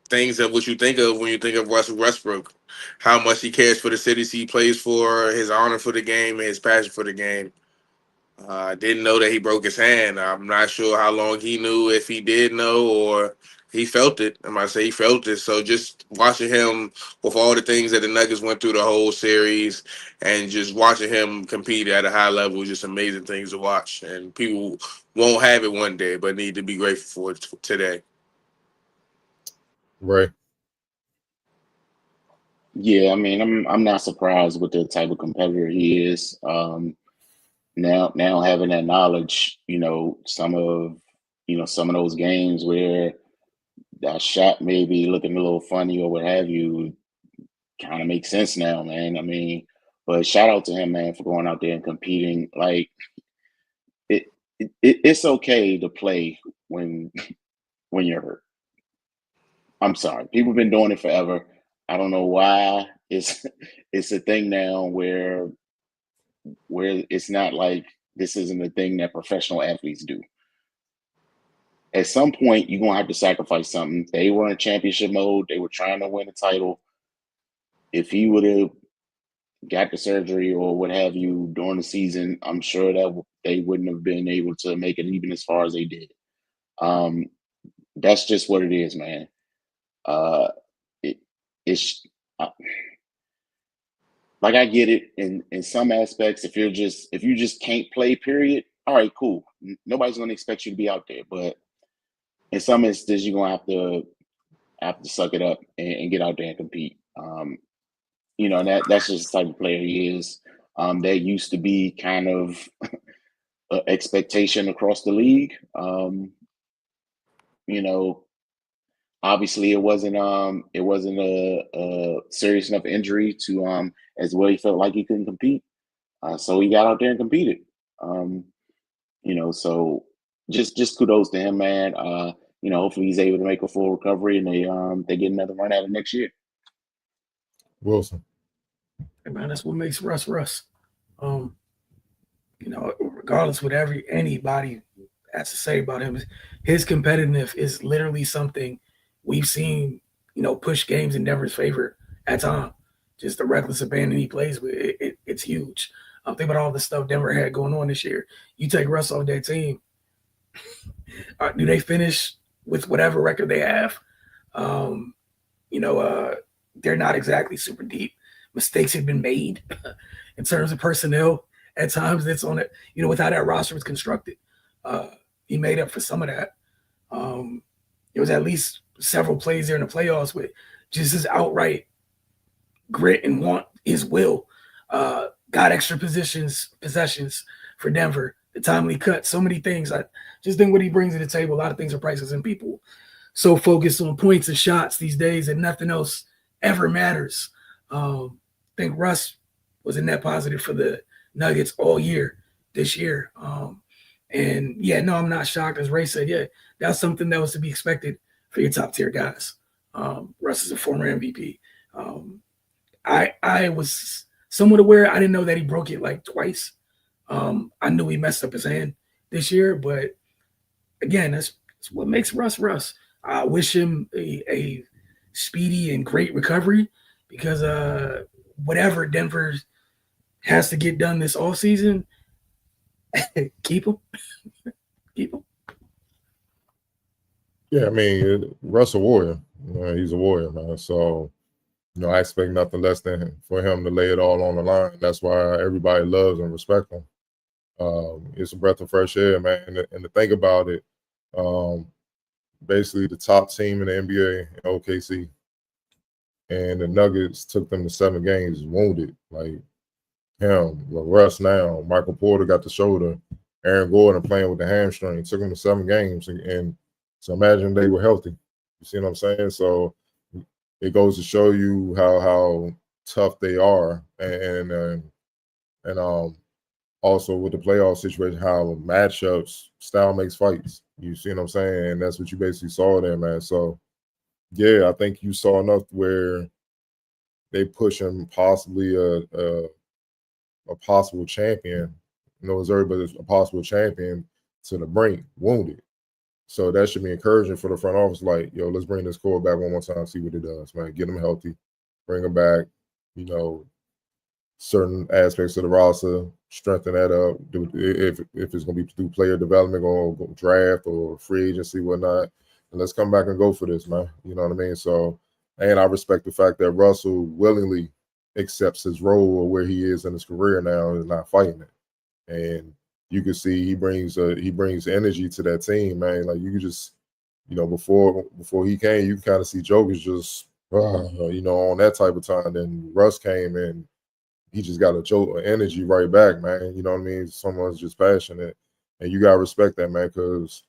things of what you think of when you think of Russell Westbrook. How much he cares for the cities he plays for, his honor for the game, and his passion for the game. I didn't know that he broke his hand. I'm not sure how long he knew, if he did know or he felt it. I might say he felt it. So just watching him with all the things that the Nuggets went through the whole series and just watching him compete at a high level, just amazing things to watch. And people won't have it one day, but need to be grateful for it today. Right. Yeah, I mean, I'm not surprised with the type of competitor he is. Now having that knowledge, some of those games where that shot may be looking a little funny or what have you, kind of makes sense now, man. I mean, but shout out to him, man, for going out there and competing. Like it's okay to play when you're hurt. I'm sorry, people have been doing it forever. I don't know why it's a thing now where it's not like this isn't a thing that professional athletes do. At some point, you're gonna have to sacrifice something. They were in championship mode. They were trying to win a title. If he would have got the surgery or what have you during the season, I'm sure that they wouldn't have been able to make it even as far as they did. That's just what it is, man. It's like I get it in some aspects. If you just can't play, period. All right, cool. Nobody's gonna expect you to be out there, but in some instances, you're gonna have to suck it up and get out there and compete. And that's just the type of player he is. That used to be kind of an expectation across the league. Obviously it wasn't a serious enough injury to as well he felt like he couldn't compete. So he got out there and competed. So just kudos to him, man. Hopefully he's able to make a full recovery and they get another run at it next year. Wilson. Hey, man, that's what makes Russ Russ. Regardless what anybody has to say about him, his competitiveness is literally something we've seen, push games in Denver's favor at times. Just the reckless abandon he plays with, it's huge. Think about all the stuff Denver had going on this year. You take Russ off that team, do they finish with whatever record they have? They're not exactly super deep. Mistakes have been made in terms of personnel. At times, it's on it. With how that roster was constructed, he made up for some of that. There was at least several plays there in the playoffs with just his outright grit and want, his will. Got extra possessions for Denver. The timely cut, so many things. I just think what he brings to the table, a lot of things are priceless, and people so focused on points and shots these days that nothing else ever matters. I think Russ was a net positive for the Nuggets all year this year. And yeah, no, I'm not shocked. As Ray said, yeah, that's something that was to be expected for your top tier guys. Russ is a former MVP. I was somewhat aware. I didn't know that he broke it like twice. I knew he messed up his hand this year, but again, that's what makes Russ Russ. I wish him a speedy and great recovery because whatever Denver has to get done this off season, keep him, keep him. Yeah, I mean, Russ a warrior. He's a warrior, man. So, I expect nothing less than for him to lay it all on the line. That's why everybody loves and respects him. It's a breath of fresh air, man. And to think about it, basically the top team in the NBA, OKC, and the Nuggets took them to 7 games wounded. Like him, Russ now, Michael Porter got the shoulder, Aaron Gordon playing with the hamstring, took them to 7 games. And so imagine they were healthy. You see what I'm saying? So it goes to show you how tough they are, and also with the playoff situation, how matchups style makes fights. You see what I'm saying? And that's what you basically saw there, man. So yeah, I think you saw enough where they pushing possibly a possible champion, it's everybody's a possible champion to the brink, wounded. So that should be encouraging for the front office. Like, yo, let's bring this core back one more time, see what it does, man. Get them healthy, bring them back. Certain aspects of the roster, strengthen that up. If it's going to be through player development or draft or free agency, whatnot, and let's come back and go for this, man. You know what I mean? So, and I respect the fact that Russell willingly accepts his role or where he is in his career now and is not fighting it. And you can see he brings energy to that team, man. Like you could just, before he came, you can kind of see Jokic just, on that type of time. Then Russ came and he just got a jolt of energy right back, man. You know what I mean? Someone's just passionate, and you gotta respect that, man. Because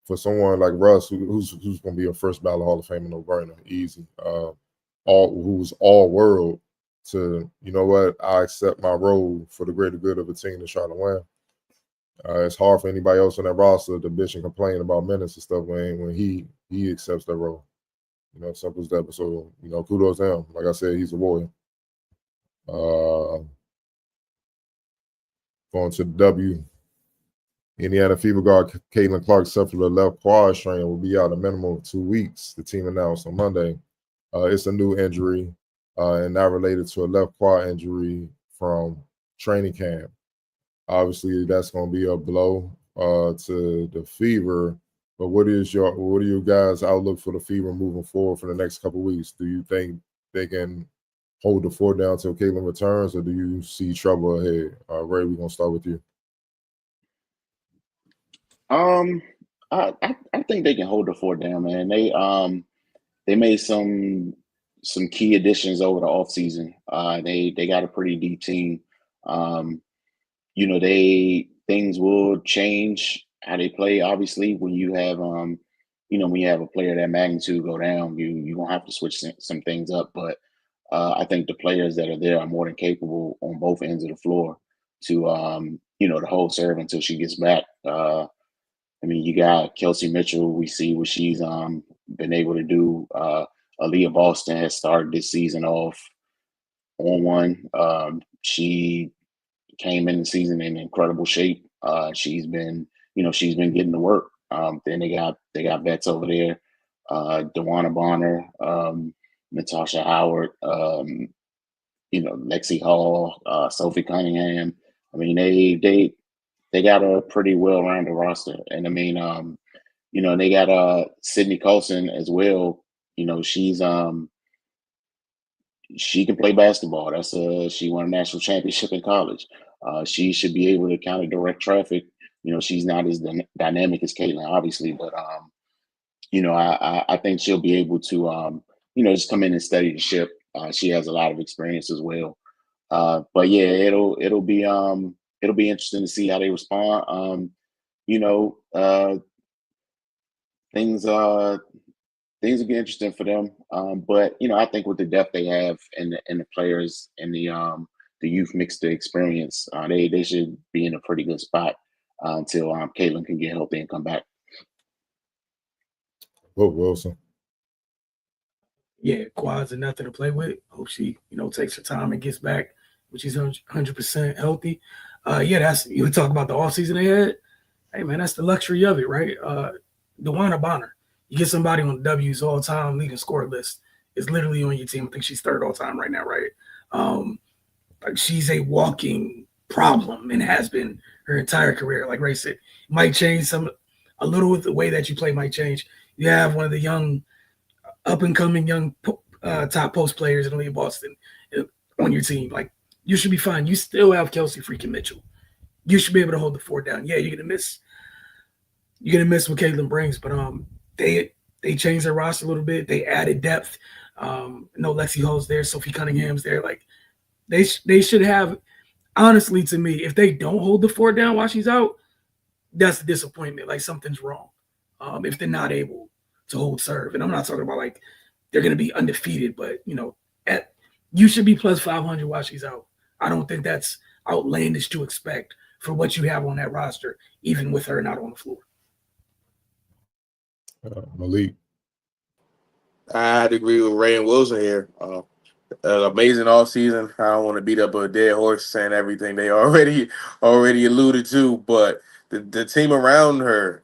for someone like Russ, who's going to be a first ballot Hall of Fame, no brainer, easy. Who's all world. To what, I accept my role for the greater good of a team to try to win. It's hard for anybody else on that roster to bitch and complain about minutes and stuff when he accepts that role. Simple as that. But so kudos to him. Like I said, he's a warrior. Going to the W. Indiana Fever guard Caitlin Clark suffered a left quad strain and will be out a minimum of 2 weeks. The team announced on Monday. It's a new injury and not related to a left quad injury from training camp. Obviously, that's going to be a blow to the Fever. But what are your guys' outlook for the Fever moving forward for the next couple of weeks? Do you think they can hold the fort down till Caitlin returns, or do you see trouble ahead? Ray, we're gonna start with you. I think they can hold the fort down, man. They made some key additions over the offseason. They got a pretty deep team. Things will change how they play. Obviously, when you have when you have a player that magnitude go down, you gonna have to switch some things up. But I think the players that are there are more than capable on both ends of the floor to to hold serve until she gets back. You got Kelsey Mitchell. We see what she's been able to do. Aaliyah Boston has started this season off on one. She came in the season in incredible shape. She's been getting to work. Then they got vets over there, DeWanna Bonner, Natasha Howard, Lexi Hall, Sophie Cunningham. They got a pretty well-rounded roster, and they got Sydney Colson as well. She can play basketball. She won a national championship in college. She should be able to kind of direct traffic. She's not as dynamic as Caitlin, obviously, but I think she'll be able to just come in and steady the ship. She has a lot of experience as well. But yeah, it'll be interesting to see how they respond. Things things will get interesting for them. But I think with the depth they have and the players and the youth mixed the experience, they should be in a pretty good spot until Caitlin can get healthy and come back. Vote Wilson. Yeah, quads are nothing to play with. Hope she, takes her time and gets back, which she's 100% healthy. You talk about the offseason they had. Hey, man, that's the luxury of it, right? DeWanna Bonner, you get somebody on W's all-time leading score list. Is literally on your team. I think she's third all-time right now, right? She's a walking problem and has been her entire career. Like Ray said, might change a little with the way that you play might change. You have one of the young, up-and-coming young top post players in the league, Boston, on your team. Like, you should be fine. You still have Kelsey freaking Mitchell. You should be able to hold the fort down. Yeah, you're gonna miss what Caitlin brings, but they changed their roster a little bit. They added depth. No Lexi Hull's there, Sophie Cunningham's there. Like they should have. Honestly, to me, if they don't hold the fort down while she's out, that's a disappointment. Like something's wrong. If they're not able to hold serve, and I'm not talking about like they're gonna be undefeated, but you should be plus 500 while she's out. I don't think that's outlandish to expect for what you have on that roster, even with her not on the floor. Malik. I'd agree with Ray and Wilson here. Amazing offseason. I don't want to beat up a dead horse saying everything they already alluded to, but the team around her,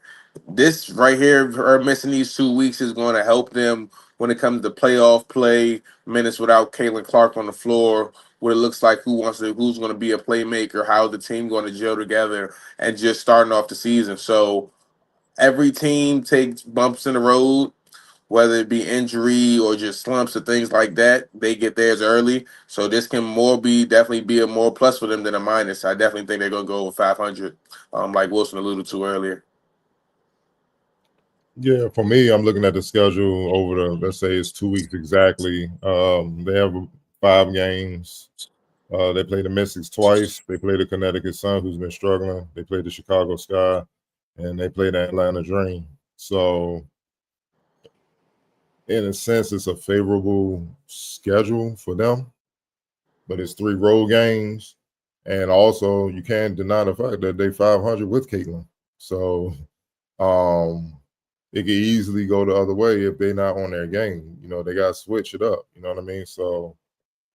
this right here, her missing these 2 weeks is going to help them when it comes to playoff play, minutes without Caitlin Clark on the floor, what it looks like, who's going to be a playmaker, how the team going to gel together, and just starting off the season. So every team takes bumps in the road, whether it be injury or just slumps or things like that. They get theirs early. So this can definitely be a more plus for them than a minus. I definitely think they're going to go over 500, like Wilson alluded to earlier. Yeah, for me, I'm looking at the schedule over let's say it's 2 weeks exactly. They have 5 games. They play the Mystics twice. They play the Connecticut Sun, who's been struggling. They play the Chicago Sky, and they play the Atlanta Dream. So, in a sense, it's a favorable schedule for them, but it's 3 road games. And also, you can't deny the fact that they 500 with Caitlin. So, it could easily go the other way if they're not on their game. They got to switch it up. You know what I mean? So,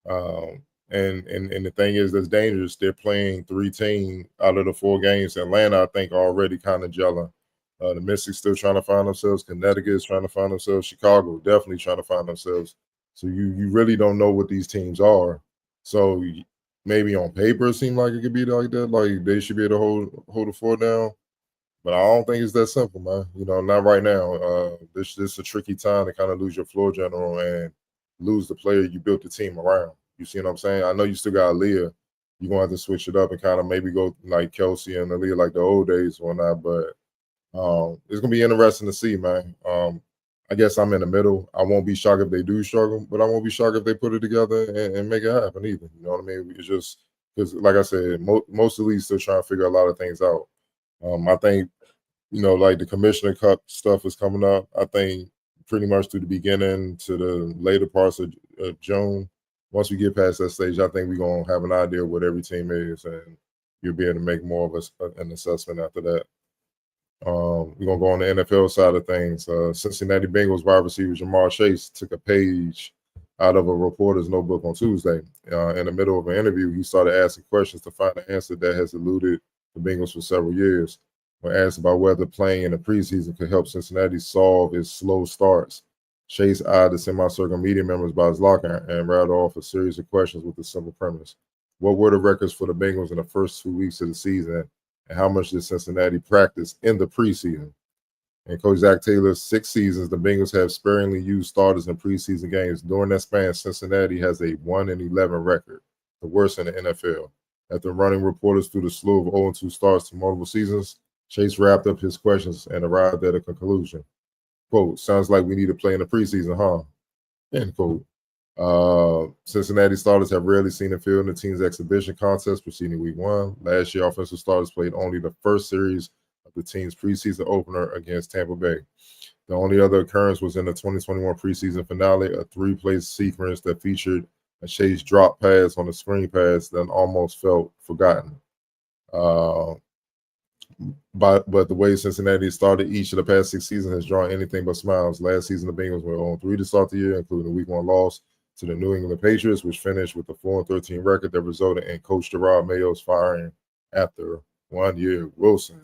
and the thing is that's dangerous. They're playing 3 teams out of the 4 games. Atlanta, I think, already kind of gelling. The Mystics still trying to find themselves. Connecticut is trying to find themselves. Chicago definitely trying to find themselves. So you really don't know what these teams are. So maybe on paper it seems like it could be like that. Like they should be able to hold the fort down. But I don't think it's that simple, man. Not right now. This is a tricky time to kind of lose your floor general and lose the player you built the team around. You see what I'm saying? I know you still got Aaliyah. You're going to have to switch it up and kind of maybe go like Kelsey and Aaliyah like the old days or not. But it's going to be interesting to see, man. I guess I'm in the middle. I won't be shocked if they do struggle, but I won't be shocked if they put it together and make it happen either. You know what I mean? It's just because, like I said, most of these still trying to figure a lot of things out. I think, like the Commissioner Cup stuff is coming up. I think pretty much through the beginning to the later parts of June. Once we get past that stage, I think we're going to have an idea of what every team is, and you'll be able to make more of an assessment after that. We're going to go on the NFL side of things. Cincinnati Bengals wide receiver Jamar Chase took a page out of a reporter's notebook on Tuesday. In the middle of an interview, he started asking questions to find an answer that has eluded the Bengals for several years. When asked about whether playing in the preseason could help Cincinnati solve its slow starts, Chase eyed the semi-circle media members by his locker and rattled off a series of questions with a simple premise. What were the records for the Bengals in the first 2 weeks of the season, and how much did Cincinnati practice in the preseason? And Coach Zach Taylor's 6 seasons, the Bengals have sparingly used starters in preseason games. During that span, Cincinnati has a 1-11 record, the worst in the NFL. After running reporters through the slew of 0-2 starts to multiple seasons, Chase wrapped up his questions and arrived at a conclusion. Quote, sounds like we need to play in the preseason, huh? End quote. Cincinnati starters have rarely seen the field in the team's exhibition contest preceding week 1. Last year, offensive starters played only the first series of the team's preseason opener against Tampa Bay. The only other occurrence was in the 2021 preseason finale, a three-play sequence that featured a Chase drop pass on a screen pass that almost felt forgotten. But the way Cincinnati started each of the past 6 seasons has drawn anything but smiles. Last season, the Bengals were 0-3 to start the year, including a Week 1 loss to the New England Patriots, which finished with a 4-13 record that resulted in Coach Gerard Mayo's firing after 1 year. Wilson.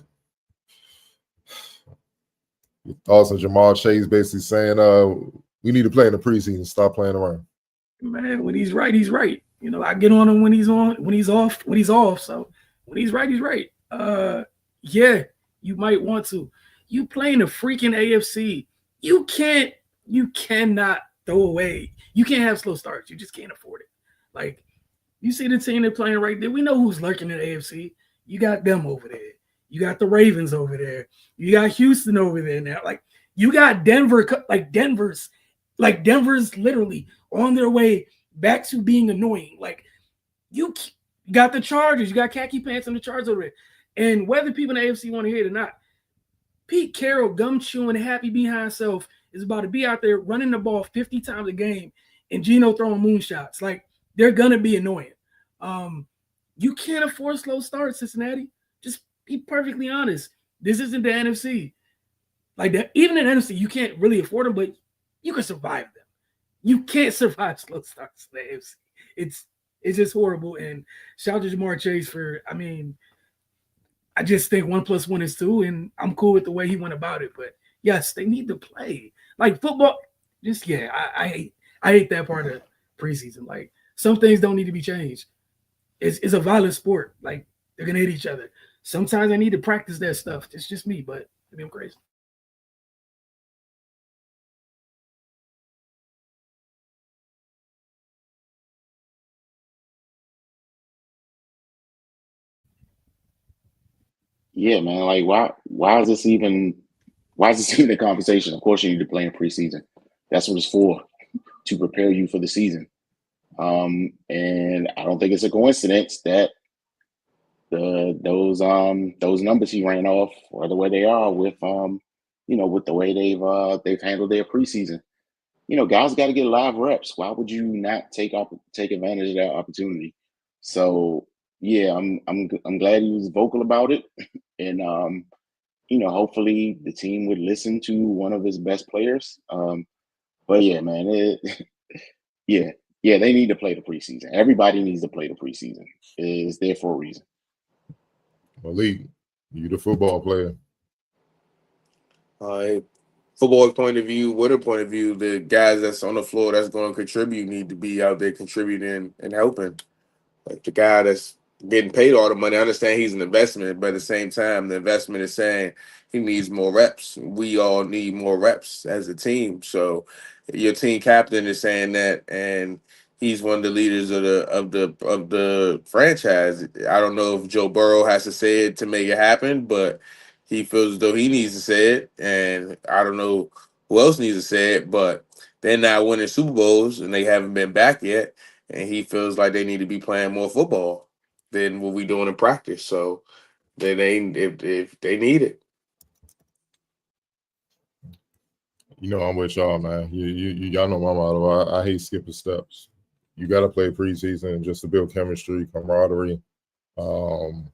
Your thoughts on Jamal Chase basically saying, we need to play in the preseason, stop playing around. Man, when he's right, he's right. You know, I get on him when he's on, when he's off. So when he's right, he's right. Yeah, you might want to. You play in the freaking AFC. You cannot throw away. You can't have slow starts. You just can't afford it. Like, you see the team they're playing right there. We know who's lurking in the AFC. You got them over there. You got the Ravens over there. You got Houston over there now. Like, you got Denver, Denver's literally on their way back to being annoying. Like, you got the Chargers. You got khaki pants and the Chargers over there. And whether people in the AFC want to hear it or not, Pete Carroll, gum chewing, happy behind self, is about to be out there running the ball 50 times a game and Geno throwing moonshots. Like, they're going to be annoying. You can't afford slow starts, Cincinnati. Just be perfectly honest. This isn't the NFC. Like that, even in the NFC, you can't really afford them, but you can survive them. You can't survive slow starts in the AFC. It's just horrible. And shout out to Jamar Chase for, I just think 1 + 1 is 2, and I'm cool with the way he went about it. But yes, they need to play. Like football, I hate that part of preseason. Like, some things don't need to be changed. It's a violent sport. Like, they're gonna hit each other. Sometimes I need to practice that stuff. It's just me, but maybe I'm crazy. Yeah, man. Like, why is this even a conversation? Of course, you need to play in preseason. That's what it's for, to prepare you for the season. And I don't think it's a coincidence that those numbers he ran off are the way they are with with the way they've handled their preseason. Guys got to get live reps. Why would you not take advantage of that opportunity? So yeah, I'm glad he was vocal about it, and hopefully the team would listen to one of his best players. But yeah, man, yeah, they need to play the preseason. Everybody needs to play the preseason. It's there for a reason. Malik, you the football player. Football point of view, winner point of view, the guys that's on the floor that's going to contribute need to be out there contributing and helping. Like, the guy that's getting paid all the money, I understand he's an investment, but at the same time, the investment is saying he needs more reps. We all need more reps as a team. So your team captain is saying that, and he's one of the leaders of the franchise. I don't know if Joe Burrow has to say it to make it happen, but he feels as though he needs to say it, and I don't know who else needs to say it, but they're not winning Super Bowls, and they haven't been back yet, and he feels like they need to be playing more football than what we're doing in practice. So if they need it. I'm with y'all, man. Y'all know my motto. I hate skipping steps. You got to play preseason just to build chemistry, camaraderie, and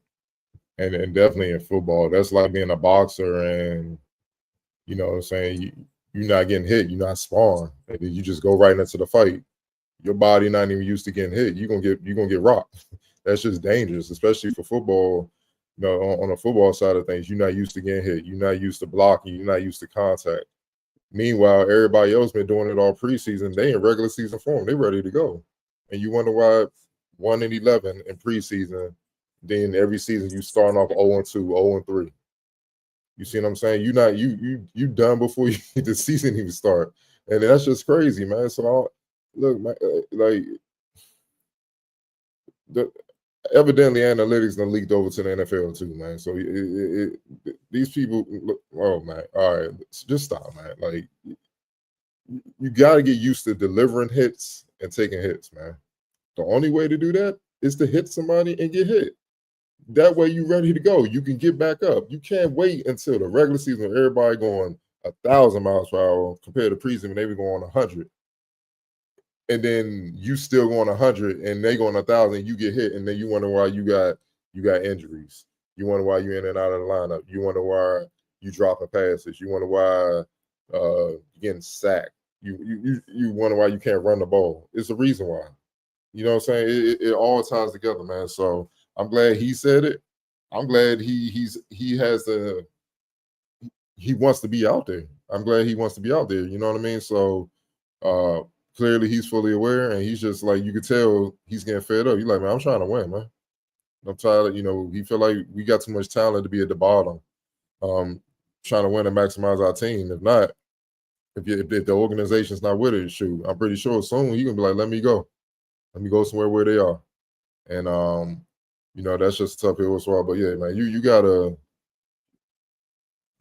definitely in football. That's like being a boxer, and you know what I'm saying, you're not getting hit, you're not sparring, and then you just go right into the fight. Your body not even used to getting hit. You're gonna get rocked. That's just dangerous, especially for football. On the football side of things, you're not used to getting hit. You're not used to blocking. You're not used to contact. Meanwhile, everybody else been doing it all preseason. They in regular season form. They ready to go. And you wonder why 1-11 in preseason, then every season you starting off 0-2, 0-3. You see what I'm saying? You done before the season even start. And that's just crazy, man. So look, man, evidently analytics done leaked over to the NFL too, man. So these people, oh man, all right, just stop, man. Like, you got to get used to delivering hits and taking hits, man. The only way to do that is to hit somebody and get hit. That way you're ready to go. You can get back up. You can't wait until the regular season, everybody going 1,000 miles per hour compared to preseason when they were going 100. And then you still going 100 and they going 1,000, you get hit, and then you wonder why you got injuries. You wonder why you're in and out of the lineup. You wonder why you dropping passes. You wonder why you're getting sacked. You wonder why you can't run the ball. It's the reason why. You know what I'm saying? It all ties together, man. So I'm glad he said it. I'm glad he wants to be out there. I'm glad he wants to be out there. You know what I mean? So clearly he's fully aware, and he's just like, you could tell he's getting fed up. He's like, man, I'm trying to win, man. I'm tired of, he feel like we got too much talent to be at the bottom. Trying to win and maximize our team. If not, if the organization's not with it, shoot, I'm pretty sure soon he gonna be like, let me go somewhere where they are. And that's just a tough hill to swallow. But yeah, man, you gotta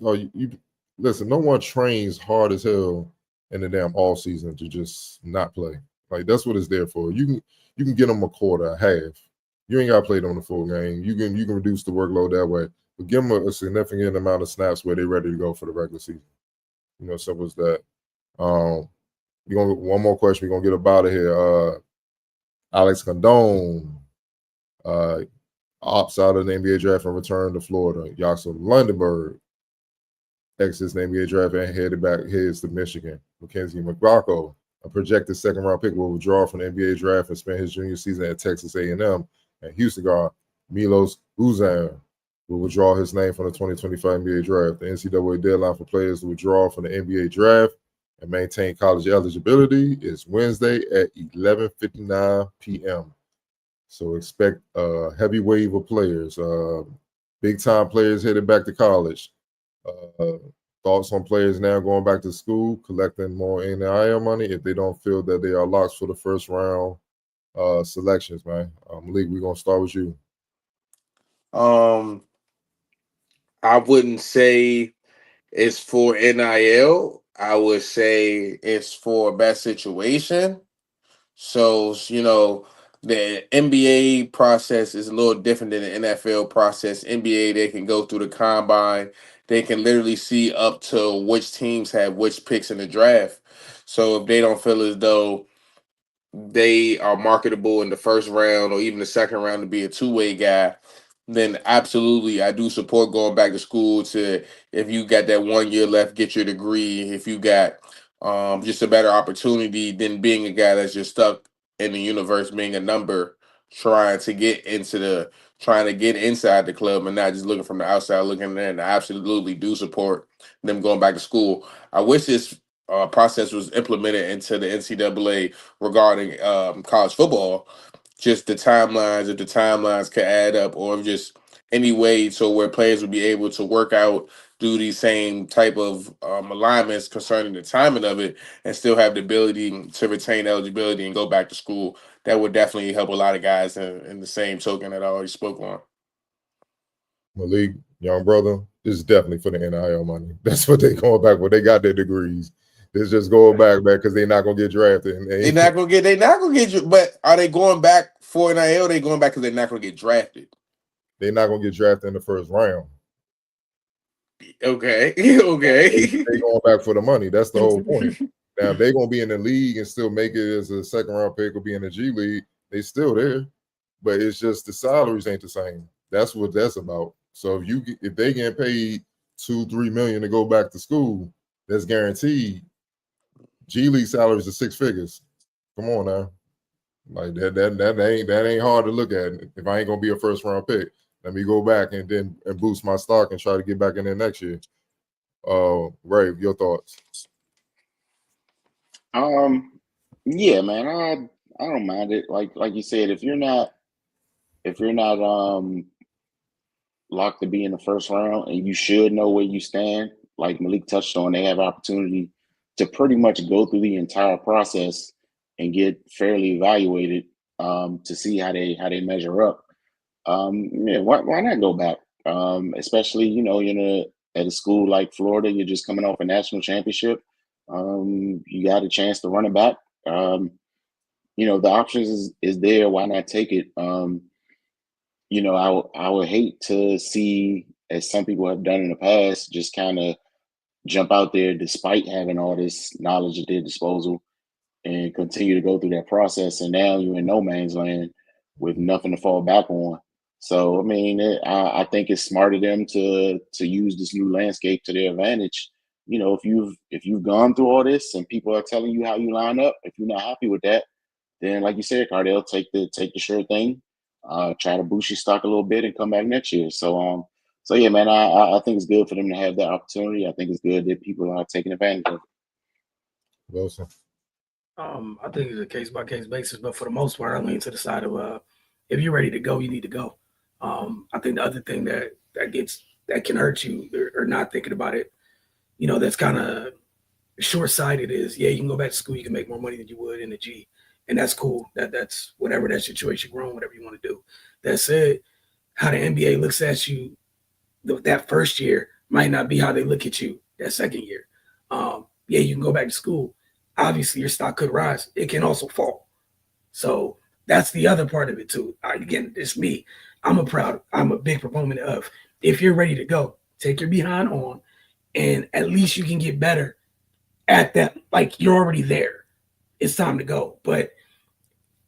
you listen, no one trains hard as hell in the damn all season to just not play. Like, that's what it's there for. You can get them a quarter, a half. You ain't got to play them the full game. You can reduce the workload that way, but give them a significant amount of snaps where they're ready to go for the regular season. Simple as that. One more question. We're gonna get up out of here. Alex Condon opts out of the NBA draft and returned to Florida. Jackson Lundenberg exits the NBA draft and heads to Michigan. Mackenzie McGrocko, a projected second-round pick, will withdraw from the NBA draft and spend his junior season at Texas A&M. And Houston guard Milos Uzan will withdraw his name from the 2025 NBA draft. The NCAA deadline for players to withdraw from the NBA draft and maintain college eligibility is Wednesday at 11:59 p.m. So expect a heavy wave of players, big-time players headed back to college. Thoughts on players now going back to school, collecting more NIL money if they don't feel that they are locked for the first round selections, man. Malik, we're gonna start with you. I wouldn't say it's for NIL. I would say it's for a best situation. So, the NBA process is a little different than the NFL process. NBA, they can go through the combine. They can literally see up to which teams have which picks in the draft. So if they don't feel as though they are marketable in the first round or even the second round to be a two-way guy, then absolutely I do support going back to school to, if you got that 1 year left, get your degree. If you got just a better opportunity than being a guy that's just stuck in the universe being a number, trying to get inside the club and not just looking from the outside looking in. And I absolutely do support them going back to school. I wish this process was implemented into the NCAA regarding college football. Just the timelines, if the timelines could add up, or just any way so where players would be able to work out, do these same type of alignments concerning the timing of it, and still have the ability to retain eligibility and go back to school. That would definitely help a lot of guys in the same token that I already spoke on. Malik, young brother, this is definitely for the NIL money. That's what they going back with. They got their degrees. It's just going back because they're not gonna get drafted. They're not gonna get. But are they going back for NIL? They going back because they're not gonna get drafted. They're not gonna get drafted in the first round. Okay. They going back for the money. That's the whole point. Now, if they're gonna be in the league and still make it as a second round pick or be in the G League, they still there. But it's just the salaries ain't the same. That's what that's about. So if they get paid $2-3 million to go back to school, that's guaranteed. G League salaries are six figures. Come on now. Like that ain't hard to look at. If I ain't gonna be a first round pick, let me go back and boost my stock and try to get back in there next year. Ray, your thoughts? Yeah, man, I don't mind it. Like you said, if you're not locked to be in the first round, and you should know where you stand, like Malik touched on, they have opportunity to pretty much go through the entire process and get fairly evaluated to see how they measure up. Yeah, why not go back? Especially, you're at a school like Florida, you're just coming off a national championship. You got a chance to run it back. The options is there. Why not take it? I would hate to see, as some people have done in the past, just kind of jump out there despite having all this knowledge at their disposal and continue to go through that process. And now you're in no man's land with nothing to fall back on. So I mean, I think it's smart of them to use this new landscape to their advantage. You know, if you've gone through all this and people are telling you how you line up, if you're not happy with that, then like you said, Cardell, take the sure thing, try to boost your stock a little bit and come back next year. So yeah, man, I think it's good for them to have that opportunity. I think it's good that people are taking advantage of it. Wilson. I think it's a case by case basis, but for the most part, I lean to the side of if you're ready to go, you need to go. I think the other thing that can hurt you or not thinking about it, you know, that's kind of short sighted is you can go back to school, you can make more money than you would in the G, and that's cool. That's whatever that situation grown, whatever you want to do. That said, how the NBA looks at you that first year might not be how they look at you that second year. You can go back to school. Obviously, your stock could rise. It can also fall. So that's the other part of it too. Again, it's me. I'm a big proponent of if you're ready to go, take your behind on, and at least you can get better at that. Like you're already there. It's time to go. But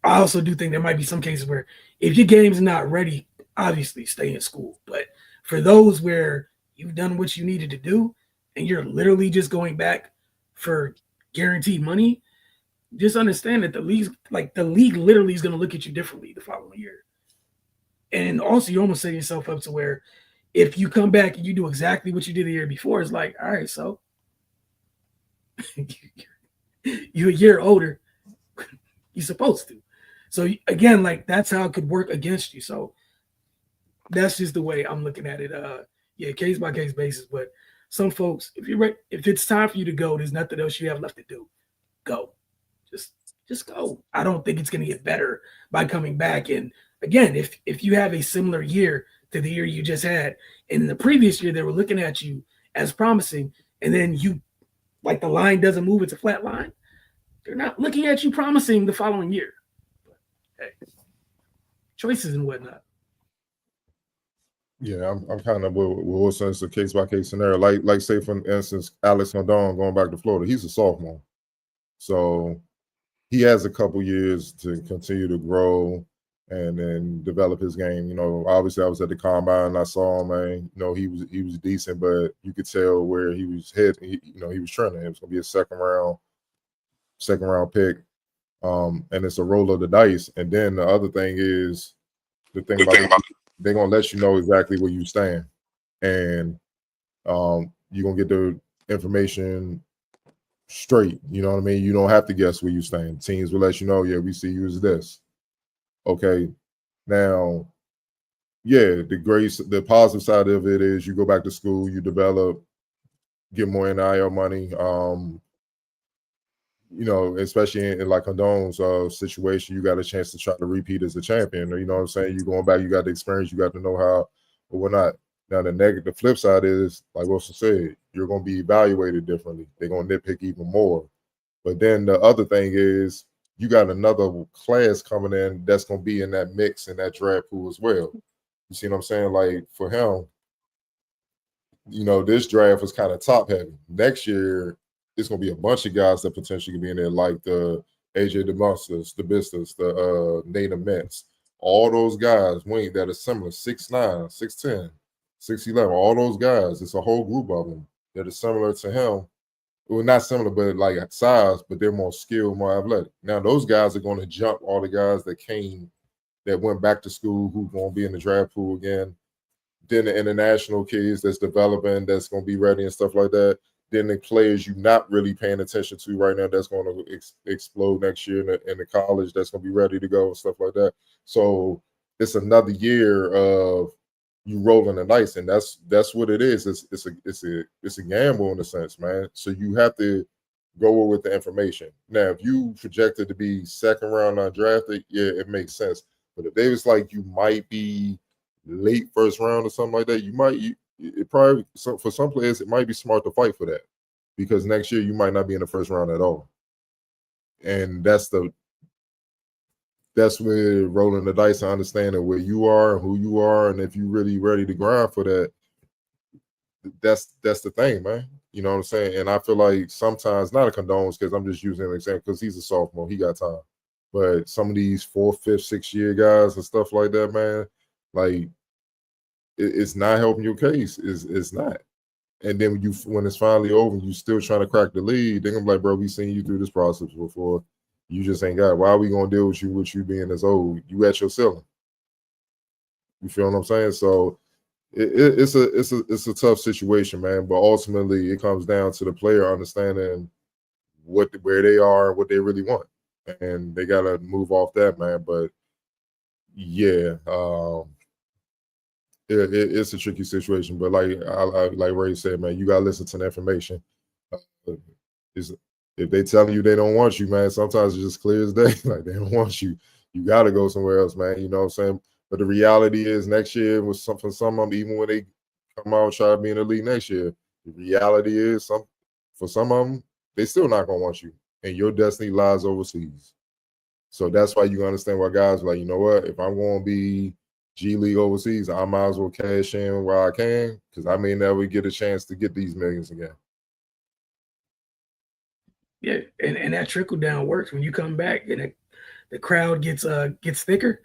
I also do think there might be some cases where if your game's not ready, obviously stay in school. But for those where you've done what you needed to do and you're literally just going back for guaranteed money, just understand that the league literally is going to look at you differently the following year. And also you almost set yourself up to where if you come back and you do exactly what you did the year before, it's like, all right, so you're a year older. You're supposed to. So again, like that's how it could work against you. So that's just the way I'm looking at it. Case by case basis. But some folks, if it's time for you to go, there's nothing else you have left to do. Go. Just go. I don't think it's going to get better by coming back. And again, if you have a similar year to the year you just had, and in the previous year they were looking at you as promising, and then you like the line doesn't move, it's a flat line. They're not looking at you promising the following year. But, hey, choices and whatnot. Yeah, I'm kind of with Wilson. It's a case by case scenario. Like say for instance, Alex Rendon going back to Florida. He's a sophomore, so he has a couple years to continue to grow and then develop his game. You know, obviously I was at the combine and I saw him, man. You know, he was decent, but you could tell where he was heading. He was trending. It was gonna be a second round pick. And it's a roll of the dice. And then the other thing is the thing about they're gonna let you know exactly where you stand, and you're gonna get the information straight. You know what I mean? You don't have to guess where you stand. Teams will let you know, yeah, we see you as this. Okay. Now, yeah, the positive side of it is you go back to school, you develop, get more NIL money. You know, especially in like Condon's situation, you got a chance to try to repeat as a champion. You know what I'm saying? You going back, you got the experience, you got to know how or whatnot. Now the flip side is, like Wilson said, you're going to be evaluated differently. They're going to nitpick even more. But then the other thing is you got another class coming in that's going to be in that mix in that draft pool as well. You see what I'm saying? Like for him, you know, this draft was kind of top heavy. Next year, it's going to be a bunch of guys that potentially can be in there, like the AJ DeMonsters, the Bistas, the Nate Mets. All those guys, Wayne, that are similar, 6'9", 6'10", 6'11", all those guys. It's a whole group of them that are similar to him. Well, not similar, but like size, but they're more skilled, more athletic. Now, those guys are going to jump all the guys that went back to school, who going to be in the draft pool again. Then the international kids that's developing, that's going to be ready and stuff like that. Then the players you're not really paying attention to right now that's going to explode next year in the college that's going to be ready to go and stuff like that. So it's another year of you rolling the dice, and that's what it is. It's a gamble in a sense, man. So you have to go with the information. Now, if you projected to be second round undrafted, yeah, it makes sense. But if they was like you might be late first round or something like that, it probably for some players it might be smart to fight for that, because next year you might not be in the first round at all. And that's where rolling the dice and understanding where you are and who you are, and if you're really ready to grind for that, that's the thing, man. You know what I'm saying? And I feel like sometimes, not a condones, because I'm just using an example because he's a sophomore, he got time. But some of these 4th, 5th, 6th year guys and stuff like that, man, like it's not helping your case. It's not. And then when it's finally over, you still trying to crack the lead. They're gonna be like, bro, we seen you through this process before. You just ain't got it. Why are we gonna deal with you being as old? You at your ceiling. You feel what I'm saying? So it's a tough situation, man. But ultimately, it comes down to the player understanding where they are and what they really want, and they gotta move off that, man. But yeah, it's a tricky situation. But like Ray said, man, you gotta listen to the information. If they telling you they don't want you, man, sometimes it's just clear as day. Like they don't want you. You gotta go somewhere else, man. You know what I'm saying? But the reality is, next year was for some of them, even when they come out and try to be in the league next year, the reality is for some of them, they still not gonna want you, and your destiny lies overseas. So that's why you understand why guys are like, you know what? If I'm going to be G League overseas, I might as well cash in while I can, because I may never get a chance to get these millions again. Yeah, and that trickle down works when you come back and the crowd gets thicker.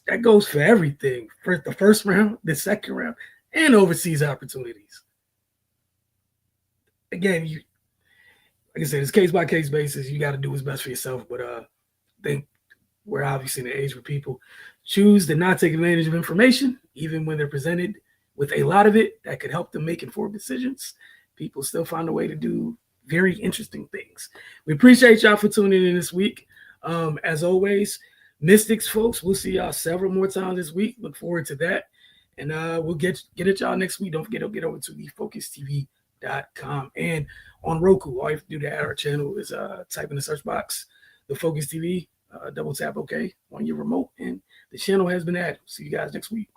That goes for everything. For the first round, the second round, and overseas opportunities. Again, like I said, it's case by case basis. You got to do what's best for yourself. But I think we're obviously in the age where people choose to not take advantage of information, even when they're presented with a lot of it that could help them make informed decisions. People still find a way to do very interesting things. We appreciate y'all for tuning in this week. As always, Mystics folks, we'll see y'all several more times this week. Look forward to that. And we'll get at y'all next week. Don't forget to get over to thefocustv.com. And on Roku, all you have to do to add our channel is type in the search box, The Focus TV, double tap OK on your remote, and the channel has been added. See you guys next week.